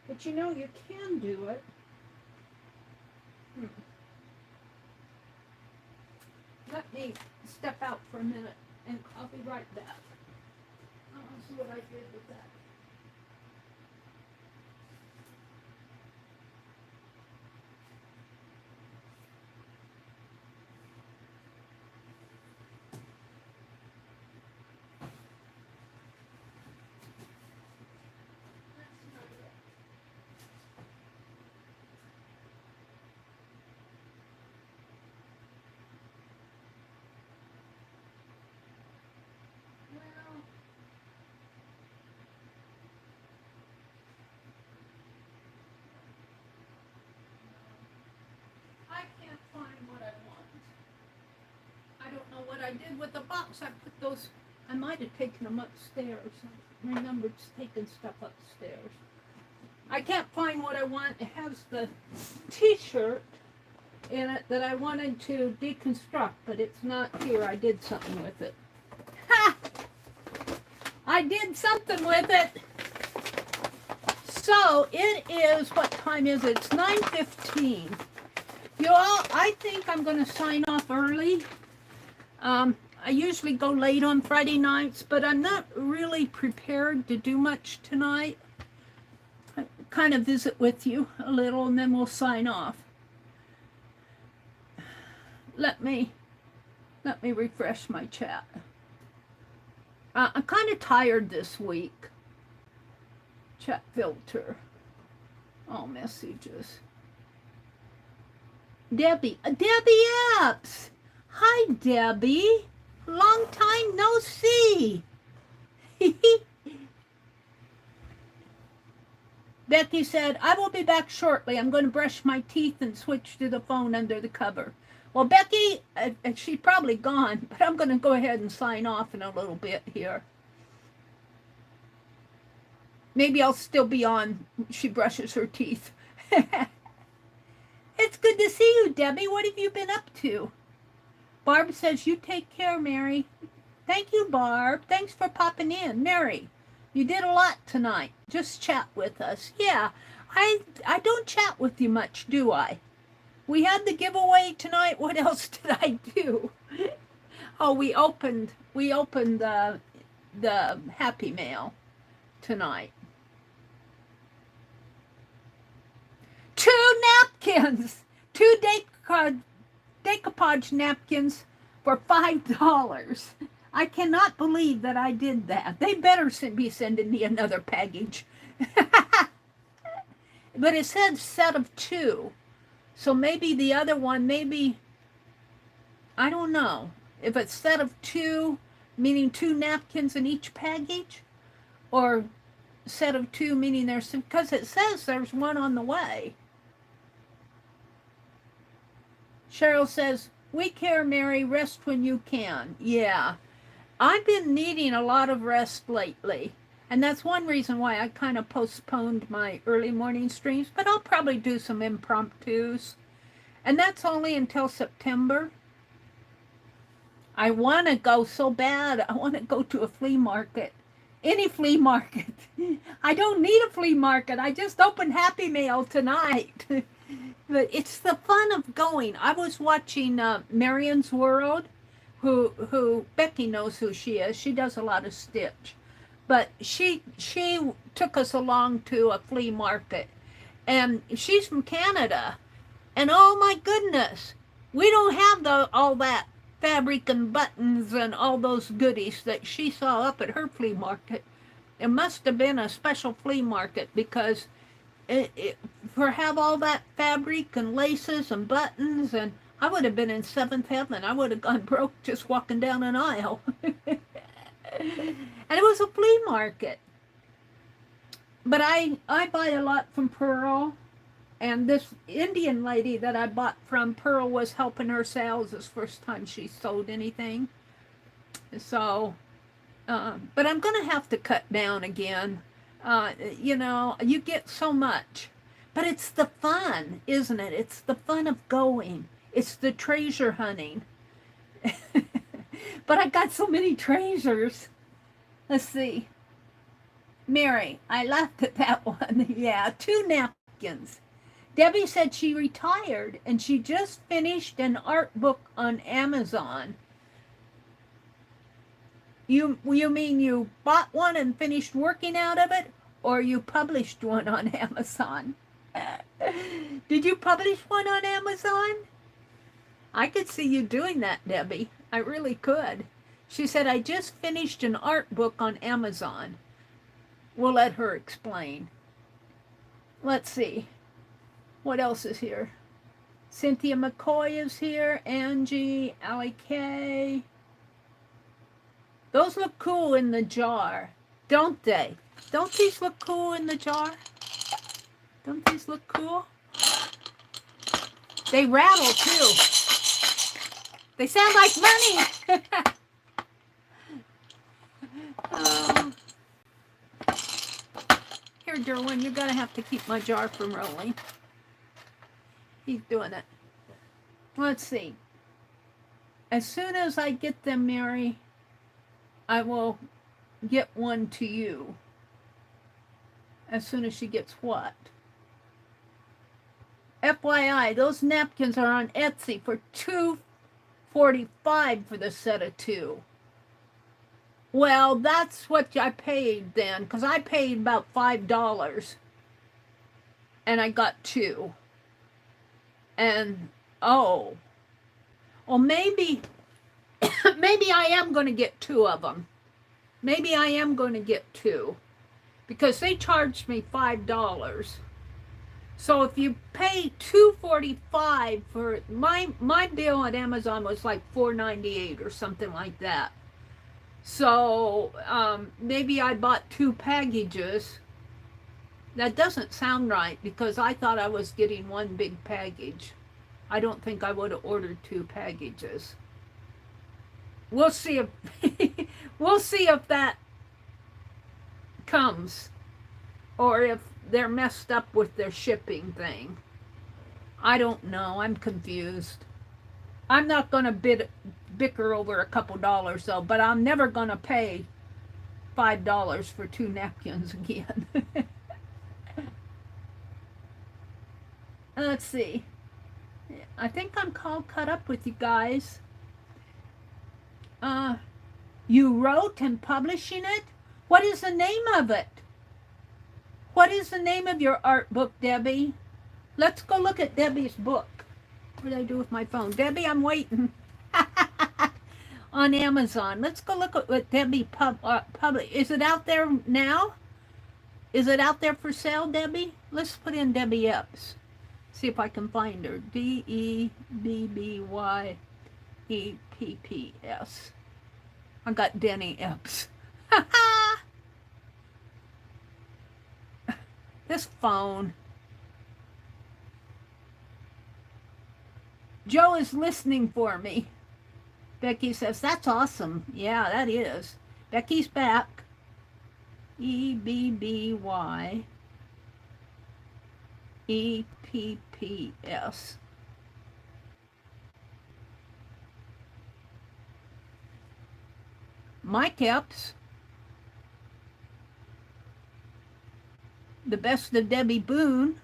But you know, you can do it. Let me step out for a minute and I'll be right back. I'll see what I did with that. What I did with the box, I put those, I might have taken them upstairs. I remembered taking stuff upstairs. I can't find what I want. It has the t-shirt in it that I wanted to deconstruct, but it's not here. I did something with it. Ha! I did something with it. So it is, what time is it? It's 9:15. You all, I think I'm going to sign off early. I usually go late on Friday nights, but I'm not really prepared to do much tonight. I kind of visit with you a little and then we'll sign off. Let me refresh my chat. I'm kind of tired this week. Chat filter. All messages. Debbie Epps. Hi, Debbie. Long time no see. Becky said, I will be back shortly. I'm going to brush my teeth and switch to the phone under the cover. Well, Becky, she's probably gone, but I'm going to go ahead and sign off in a little bit here. Maybe I'll still be on. She brushes her teeth. It's good to see you, Debbie. What have you been up to? Barb says, you take care, Meri. Thank you, Barb. Thanks for popping in. Meri, you did a lot tonight. Just chat with us. Yeah, I don't chat with you much, do I? We had the giveaway tonight. What else did I do? Oh, we opened the Happy Mail tonight. 2 napkins, 2 decoupage napkins for $5. I cannot believe that I did that. They better be sending me another package. But it said set of 2. So maybe the other one, maybe, I don't know. If it's set of 2, meaning 2 napkins in each package, or set of 2, meaning there's, because it says there's one on the way. Cheryl says, we care, Meri, rest when you can. Yeah, I've been needing a lot of rest lately. And that's one reason why I kind of postponed my early morning streams, but I'll probably do some impromptus. And that's only until September. I want to go so bad. I want to go to a flea market. Any flea market. I don't need a flea market. I just opened Happy Mail tonight. But it's the fun of going. I was watching Marion's World, who Becky knows who she is. She does a lot of stitch. But she took us along to a flea market. And she's from Canada. And oh my goodness, we don't have all that fabric and buttons and all those goodies that she saw up at her flea market. It must have been a special flea market because for have all that fabric and laces and buttons, and I would have been in 7th heaven. I would have gone broke just walking down an aisle. And it was a flea market. But I buy a lot from Pearl. And this Indian lady that I bought from, Pearl was helping her sales. It's the first time she sold anything. So, but I'm going to have to cut down again. You know, you get so much. But it's the fun, isn't it? It's the fun of going. It's the treasure hunting. But I got so many treasures. Let's see. Meri, I laughed at that one. Yeah, 2 napkins. Debbie said she retired and she just finished an art book on Amazon. You mean you bought one and finished working out of it, or you published one on Amazon? Did you publish one on Amazon? I could see you doing that, Debbie. I really could. She said, I just finished an art book on Amazon. We'll let her explain. Let's see. What else is here? Cynthia McCoy is here. Angie, Allie Kay. Those look cool in the jar, don't they? Don't these look cool in the jar? Don't these look cool? They rattle too. They sound like money. Oh. Here, Derwin, you're going to have to keep my jar from rolling. He's doing it. Let's see. As soon as I get them, Meri, I will get one to you. As soon as she gets what? FYI, those napkins are on Etsy for $2.45 for the set of 2. Well, that's what I paid then, because I paid about $5, and I got 2. And, oh, well, maybe I am going to get 2 of them. Maybe I am going to get 2, because they charged me $5. So if you pay $2.45 for my bill at Amazon was like $4.98 or something like that. So maybe I bought 2 packages. That doesn't sound right, because I thought I was getting one big package. I don't think I would have ordered 2 packages. We'll see if we'll see if that comes, or if they're messed up with their shipping thing. I don't know. I'm confused. I'm not going to bicker over a couple dollars, though, but I'm never going to pay $5 for 2 napkins again. Let's see. I think I'm all caught up with you guys. You wrote and publishing it? What is the name of it? What is the name of your art book, Debbie? Let's go look at Debbie's book. What did I do with my phone? Debbie, I'm waiting. On Amazon. Let's go look at what Debbie published. Is it out there now? Is it out there for sale, Debbie? Let's put in Debbie Epps. See if I can find her. DEBBYEPPS. I got Denny Epps. This phone. Joe is listening for me. Becky says, that's awesome. Yeah, that is. Becky's back. EBBYEPPS. Mike Epps. The Best of Debbie Boone.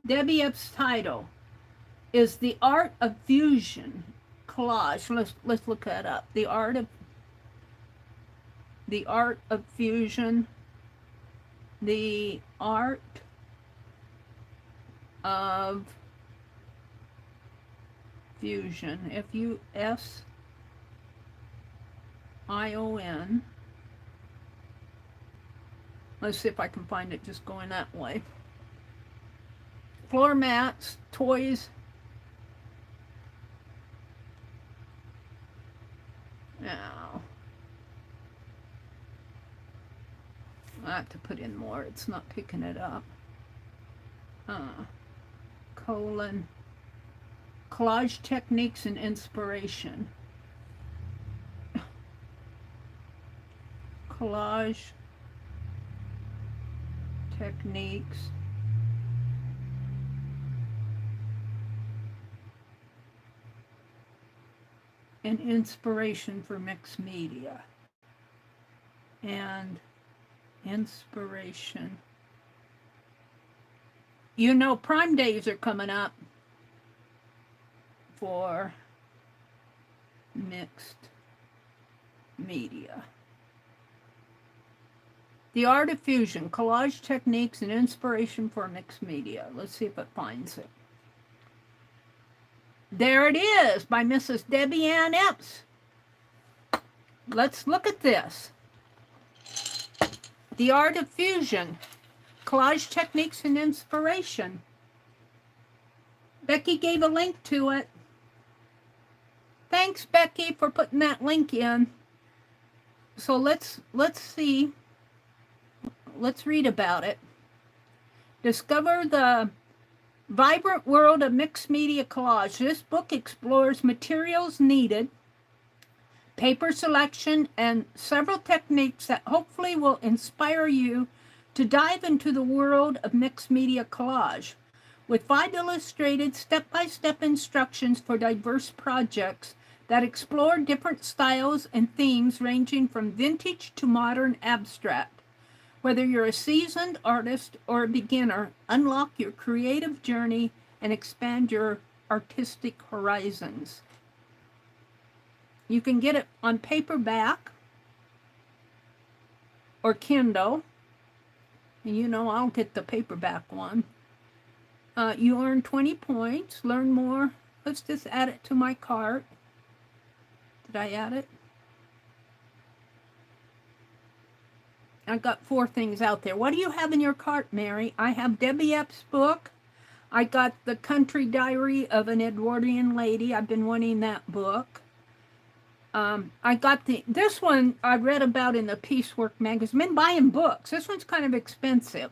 Debbie Epps' title is The Art of Fusion Collage. Let's look that up. The Art of Fusion. The Art of Fusion. FUSION. Let's see if I can find it just going that way. Floor mats, toys. Now, I have to put in more. It's not picking it up. Collage techniques and inspiration. Collage techniques and inspiration for mixed media. And inspiration. You know, Prime Days are coming up for mixed media. The Art of Fusion, Collage Techniques and Inspiration for Mixed Media. Let's see if it finds it. There it is, by Mrs. Debbie Ann Epps. Let's look at this. The Art of Fusion, Collage Techniques and Inspiration. Becky gave a link to it. Thanks, Becky, for putting that link in. So let's see. Let's read about it. Discover the vibrant world of mixed media collage. This book explores materials needed, paper selection, and several techniques that hopefully will inspire you to dive into the world of mixed media collage. With 5 illustrated step-by-step instructions for diverse projects that explore different styles and themes ranging from vintage to modern abstract. Whether you're a seasoned artist or a beginner, unlock your creative journey and expand your artistic horizons. You can get it on paperback or Kindle. And you know I'll get the paperback one. You earn 20 points. Learn more. Let's just add it to my cart. Did I add it? I got 4 things out there. What do you have in your cart, Mary? I have Debbie Epps' book. I got The Country Diary of an Edwardian Lady. I've been wanting that book. I got this one I read about in the Piecework magazine. I've been buying books. This one's kind of expensive.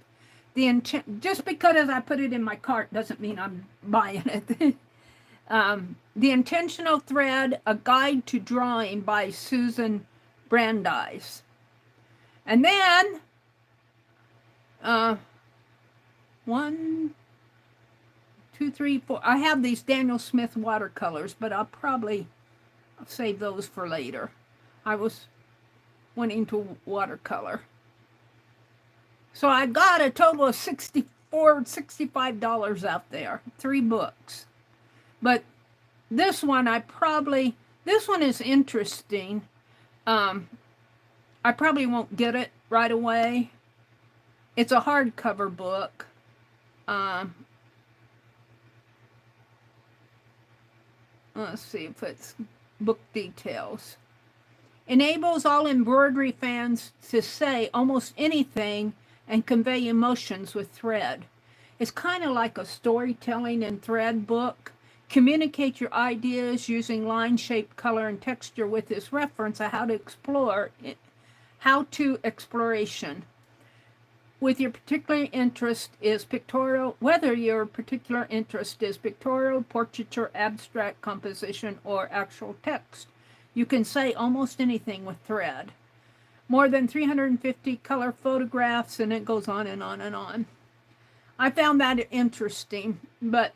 Just because I put it in my cart doesn't mean I'm buying it. The Intentional Thread, A Guide to Drawing by Susan Brandeis. And then, 1, 2, 3, 4. I have these Daniel Smith watercolors, but I'll probably save those for later. I was wanting to watercolor. So I got a total of $64, $65 out there. 3 books. But this one this one is interesting. I probably won't get it right away. It's a hardcover book. Let's see if it's book details. Enables all embroidery fans to say almost anything and convey emotions with thread. It's kind of like a storytelling and thread book. Communicate your ideas using line, shape, color, and texture with this reference of how-to exploration. With your particular interest is pictorial, whether your particular interest is pictorial, portraiture, abstract composition, or actual text. You can say almost anything with thread. More than 350 color photographs, and it goes on and on and on. I found that interesting, but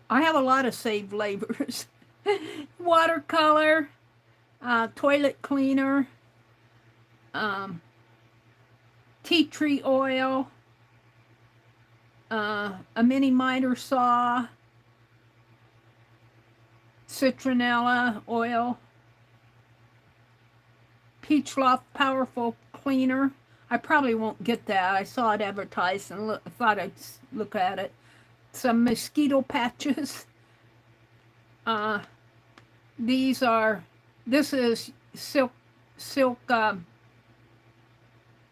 I have a lot of saved labors. Watercolor, toilet cleaner, tea tree oil, a mini miter saw, citronella oil, peach loft powerful cleaner. I probably won't get that. I saw it advertised and thought I'd look at it. Some mosquito patches. This is silk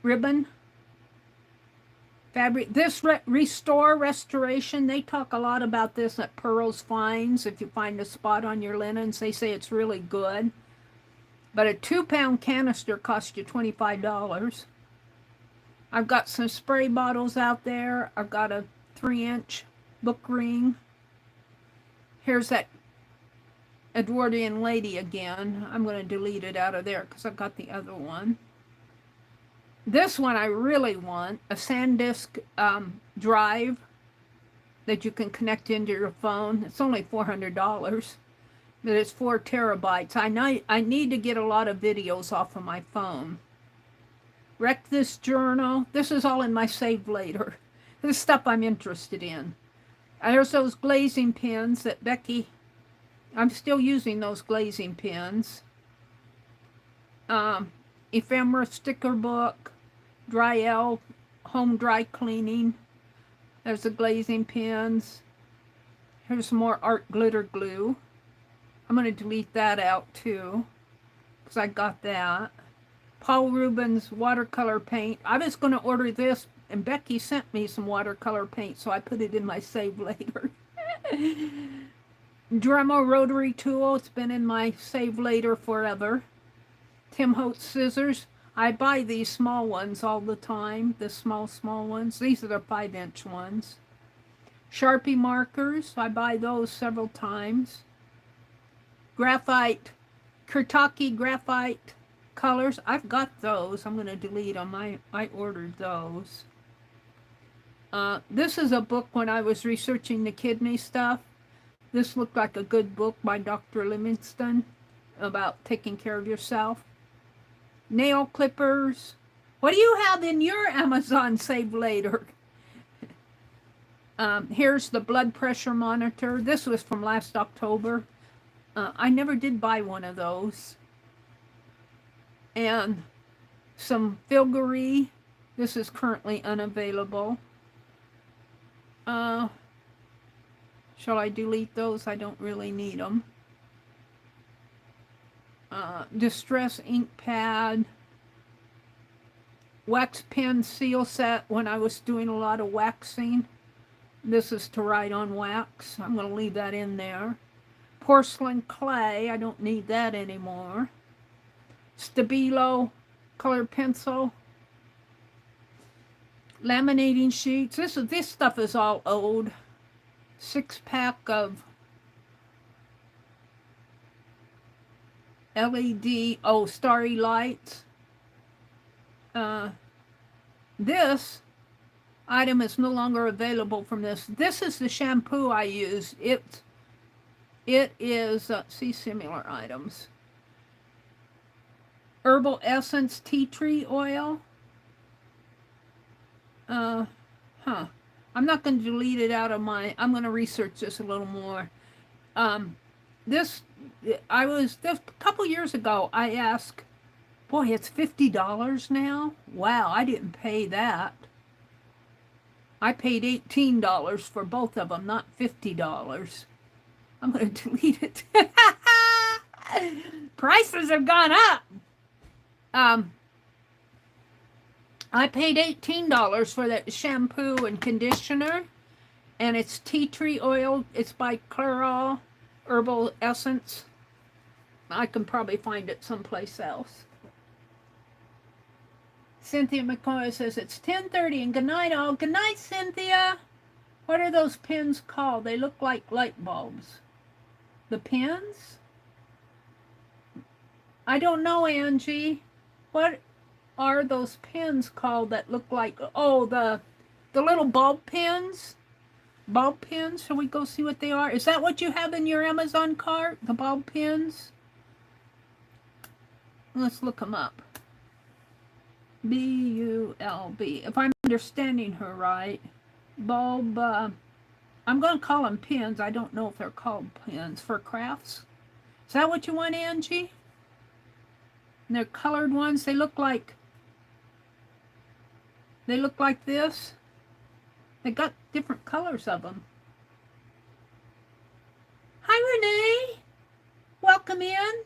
ribbon fabric. This restoration, they talk a lot about this at Pearl's Finds. If you find a spot on your linens, they say it's really good. But a 2-pound canister costs you $25. I've got some spray bottles out there. I've got a 3-inch book ring. Here's that Edwardian lady again. I'm going to delete it out of there because I've got the other one. This one I really want, a SanDisk drive that you can connect into your phone. It's only $400, but it's 4 terabytes. I need to get a lot of videos off of my phone. Wreck this journal. This is all in my save later. This stuff I'm interested in. There's those glazing pens that Becky, I'm still using those glazing pens. Ephemera sticker book, Dry L, home dry cleaning. There's the glazing pens. Here's some more art glitter glue. I'm going to delete that out too, because I got that. Paul Rubens watercolor paint. I was going to order this, and Becky sent me some watercolor paint, so I put it in my save later. Dremel rotary tool. It's been in my save later forever. Tim Holtz scissors. I buy these small ones all the time. The small ones. These are the 5-inch ones. Sharpie markers. I buy those several times. Graphite. Kurtaki graphite colors. I've got those. I'm going to delete them. I ordered those. This is a book when I was researching the kidney stuff. This looked like a good book by Dr. Livingston about taking care of yourself. Nail clippers. What do you have in your Amazon save later? Here's the blood pressure monitor. This was from last October. I never did buy one of those. And some filigree. This is currently unavailable. Shall I delete those? I don't really need them. Distress ink pad. Wax pen seal set when I was doing a lot of waxing. This is to write on wax. I'm going to leave that in there. Porcelain clay. I don't need that anymore. Stabilo color pencil. Laminating sheets. This stuff is all old. 6-pack of LED, starry lights. This, item is no longer available from this. This is the shampoo I use. It is, see similar items. Herbal Essence Tea Tree Oil. I'm not going to delete it out of my, I'm going to research this a little more. This a couple years ago, I asked, boy, it's $50 now? Wow, I didn't pay that. I paid $18 for both of them, not $50. I'm going to delete it. Prices have gone up. I paid $18 for that shampoo and conditioner, and it's tea tree oil. It's by Clairol Herbal Essence. I can probably find it someplace else. Cynthia McCoy says it's 10:30 and good night all. Good night, Cynthia. What are those pins called? They look like light bulbs. The pins? I don't know, Angie. What are those pins called that look like, oh, the little bulb pins? Bulb pins? Shall we go see what they are? Is that what you have in your Amazon cart? The bulb pins? Let's look them up. B-U-L-B. If I'm understanding her right. Bulb, I'm going to call them pins. I don't know if they're called pins for crafts. Is that what you want, Angie? And they're colored ones. They look like this. They got different colors of them. Hi, Renee. Welcome in.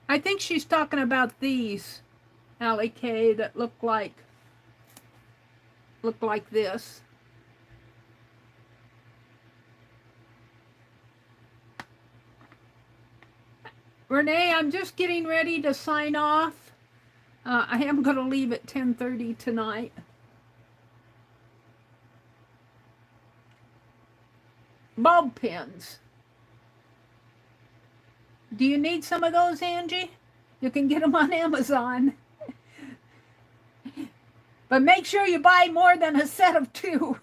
I think she's talking about these, Allie K, that look like this. Renee, I'm just getting ready to sign off. I am going to leave at 10:30 tonight. Bulb pins. Do you need some of those, Angie? You can get them on Amazon. But make sure you buy more than a set of 2.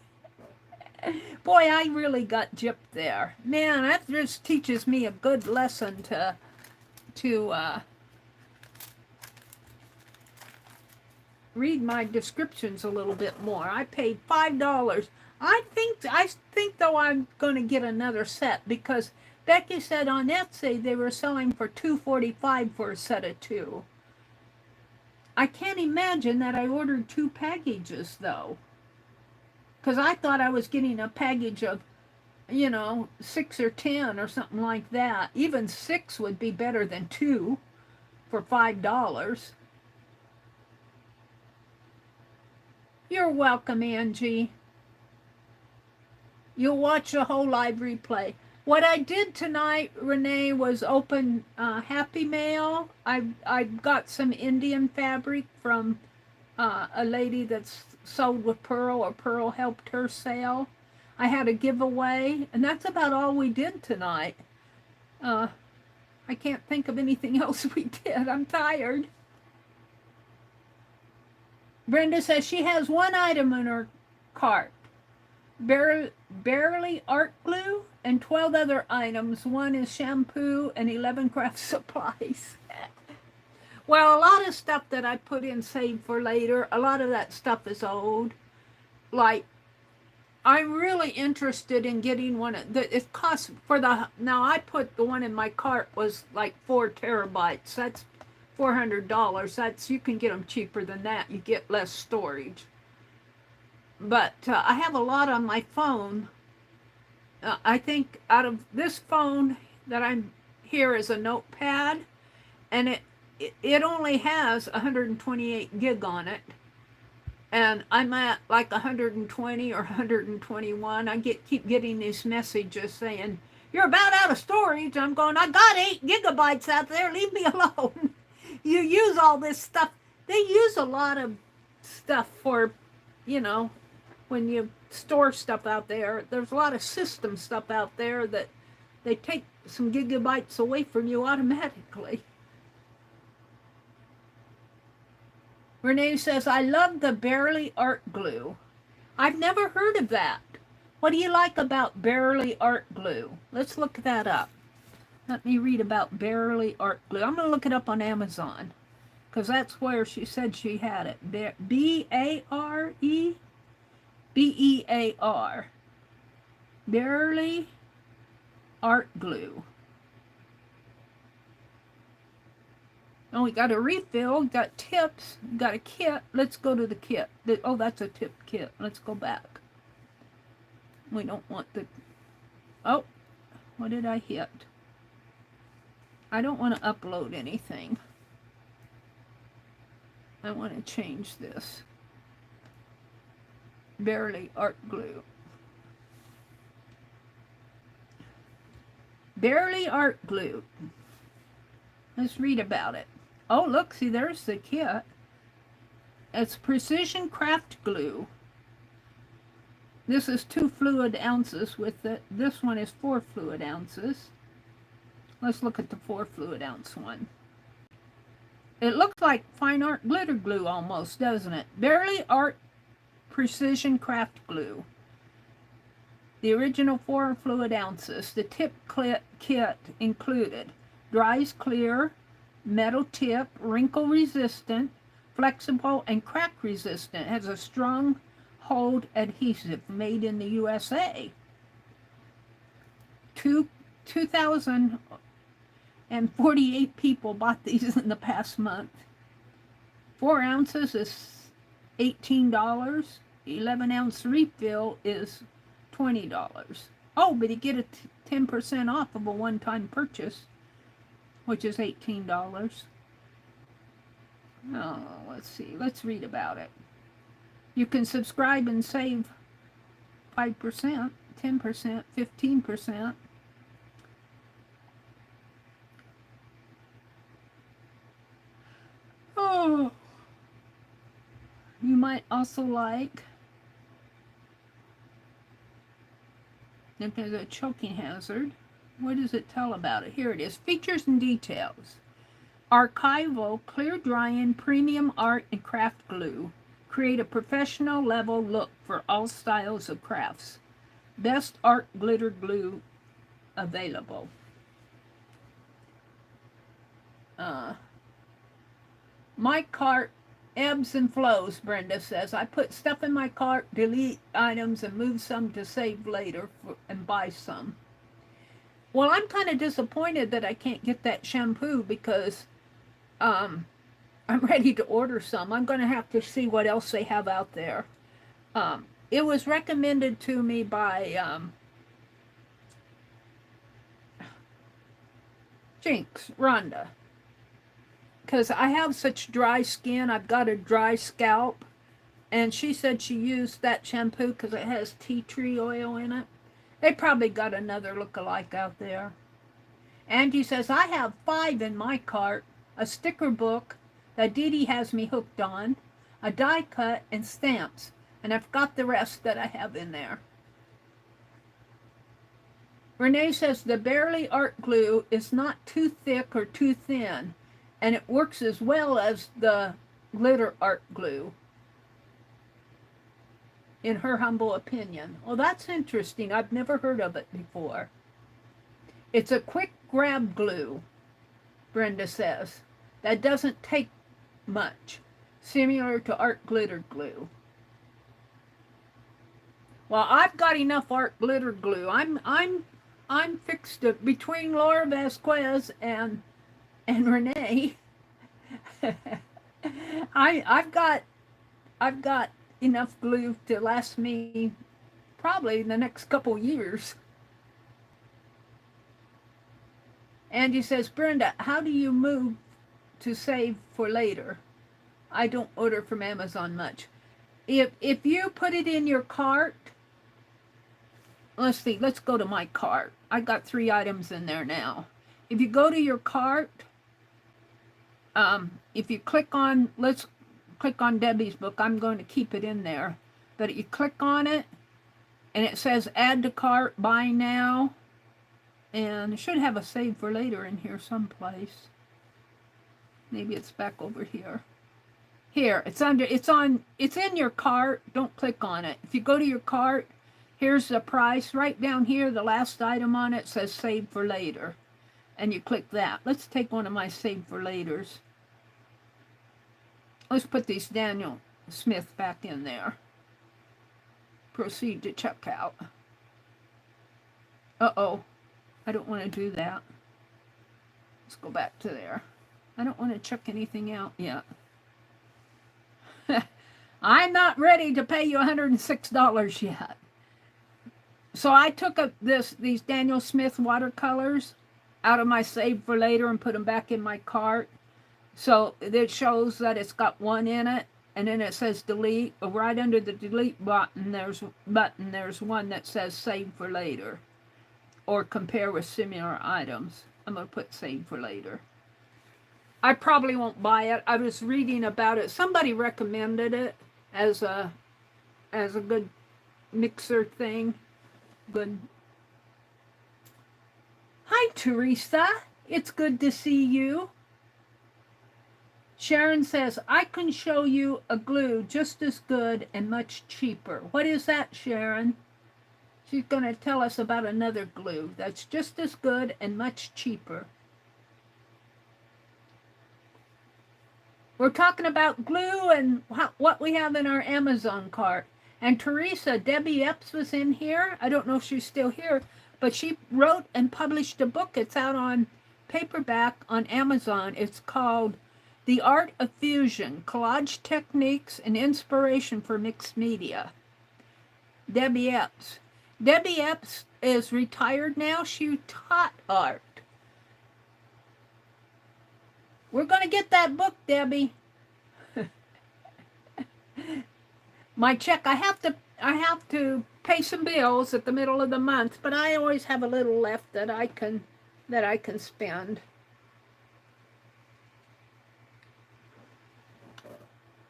Boy, I really got gypped there. Man, that just teaches me a good lesson to read my descriptions a little bit more. I paid $5. I think though I'm going to get another set because Becky said on Etsy they were selling for $2.45 for a set of 2. I can't imagine that I ordered 2 packages though, because I thought I was getting a package of, 6 or 10 or something like that. Even 6 would be better than 2 for $5. You're welcome, Angie. You'll watch the whole live replay. What I did tonight, Renee, was open Happy Mail. I got some Indian fabric from a lady that's sold with Pearl, or Pearl helped her sell. I had a giveaway, and that's about all we did tonight. I can't think of anything else we did. I'm tired. Brenda says she has 1 item in her cart. Barely art glue and 12 other items. 1 is shampoo and 11 craft supplies. Well, a lot of stuff that I put in Save for Later, a lot of that stuff is old. Like, I'm really interested in getting one. It costs for now I put the one in my cart was like 4 terabytes. That's $400. That's, you can get them cheaper than that. You get less storage. But I have a lot on my phone. I think out of this phone that I'm here is a notepad, and it only has 128 gig on it, and I'm at like 120 or 121. I keep getting these messages saying you're about out of storage. I'm going, I got 8 gigabytes out there. Leave me alone. You use all this stuff. They use a lot of stuff for, when you store stuff out there. There's a lot of system stuff out there that they take some gigabytes away from you automatically. Renee says, I love the Barely Art Glue. I've never heard of that. What do you like about Barely Art Glue? Let's look that up. Let me read about Barely Art Glue. I'm going to look it up on Amazon because that's where she said she had it. B-A-R-E? B-E-A-R. Barely Art Glue. Oh, we got a refill, got tips, got a kit. Let's go to the kit. Oh, that's a tip kit. Let's go back. We don't want the... Oh, what did I hit? I don't want to upload anything. I want to change this. Barely Art Glue. Barely Art Glue. Let's read about it. Oh, look, see, there's the kit. It's precision craft glue. This is 2 fluid ounces with it. This one is 4 fluid ounces. Let's look at the 4 fluid ounce one. It looks like fine art glitter glue almost, doesn't it? Barely Art Precision Craft Glue. The original 4 fluid ounces. The tip kit included dries clear, metal tip, wrinkle resistant, flexible, and crack resistant. Has a strong hold adhesive, made in the USA. 2,048 people bought these in the past month. 4 ounces is $18. 11-ounce refill is $20. Oh, but you get a 10% off of a one-time purchase, which is $18. Oh, let's see. Let's read about it. You can subscribe and save 5%, 10%, 15%. Oh, you might also like, if there's a choking hazard, what does it tell about it? Here it is. Features and details. Archival, clear drying, premium art and craft glue. Create a professional level look for all styles of crafts. Best art glitter glue available. My cart ebbs and flows, Brenda says. I put stuff in my cart, delete items, and move some to save later and buy some. Well, I'm kind of disappointed that I can't get that shampoo because I'm ready to order some. I'm going to have to see what else they have out there. It was recommended to me by Jinx, Rhonda. Because I have such dry skin. I've got a dry scalp. And she said she used that shampoo because it has tea tree oil in it. They probably got another look-alike out there. Angie says, I have 5 in my cart. A sticker book that Dee Dee has me hooked on. A die cut and stamps. And I've got the rest that I have in there. Renee says, the Barely Art Glue is not too thick or too thin. And it works as well as the glitter art glue, in her humble opinion. Well, that's interesting. I've never heard of it before. It's a quick grab glue, Brenda says, that doesn't take much, similar to art glitter glue. Well, I've got enough art glitter glue. I'm fixed to, between Laura Vasquez and Renee. I've got enough glue to last me probably the next couple years. Angie says, Brenda, how do you move to save for later? I don't order from Amazon much. If you put it in your cart, let's see, let's go to my cart. I got 3 items in there now. If you go to your cart, if you click on, let's click on Debbie's book. I'm going to keep it in there. But you click on it, and it says add to cart, buy now. And it should have a save for later in here someplace. Maybe it's back over here. Here, it's in your cart. Don't click on it. If you go to your cart, here's the price. Right down here, the last item on it says save for later. And you click that. Let's take one of my save for laters. Let's put these Daniel Smith back in there. Proceed to checkout. Uh-oh. I don't want to do that. Let's go back to there. I don't want to check anything out yet. I'm not ready to pay you $106 yet. So I took these Daniel Smith watercolors out of my save for later and put them back in my cart. So it shows that it's got one in it, and then it says delete. Right under the delete button, there's one that says save for later, or compare with similar items. I'm going to put save for later. I probably won't buy it. I was reading about it. Somebody recommended it as a good mixer thing. Good. Hi, Teresa. It's good to see you. Sharon says, I can show you a glue just as good and much cheaper. What is that, Sharon? She's going to tell us about another glue that's just as good and much cheaper. We're talking about glue and what we have in our Amazon cart. And Teresa, Debbie Epps was in here. I don't know if she's still here, but she wrote and published a book. It's out on paperback on Amazon. It's called The Art of Fusion, Collage Techniques and Inspiration for Mixed Media. Debbie Epps. Debbie Epps is retired now. She taught art. We're going to get that book, Debbie. My check, I have to pay some bills at the middle of the month, but I always have a little left that I can spend.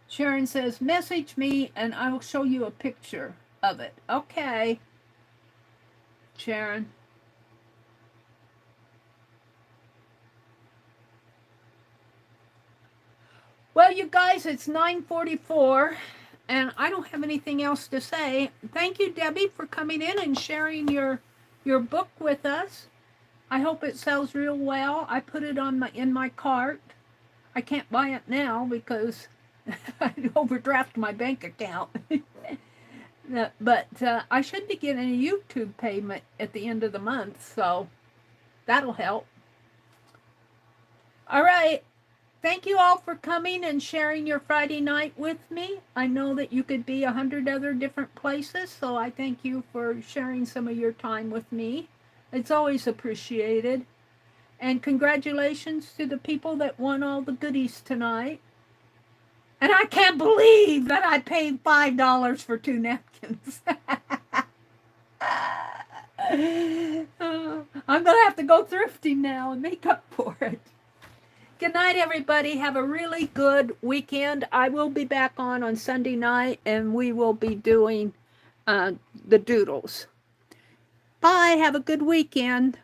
Sharon says, message me and I will show you a picture of it. Okay, Sharon. Well, you guys, it's 9:44, and I don't have anything else to say. Thank you, Debbie, for coming in and sharing your book with us. I hope it sells real well. I put it in my cart. I can't buy it now because I overdraft my bank account. But I should be getting a YouTube payment at the end of the month, so that'll help. All right. Thank you all for coming and sharing your Friday night with me. I know that you could be 100 other different places, so I thank you for sharing some of your time with me. It's always appreciated. And congratulations to the people that won all the goodies tonight. And I can't believe that I paid $5 for 2 napkins. I'm going to have to go thrifting now and make up for it. Good night, everybody. Have a really good weekend. I will be back on Sunday night, and we will be doing the doodles. Bye. Have a good weekend.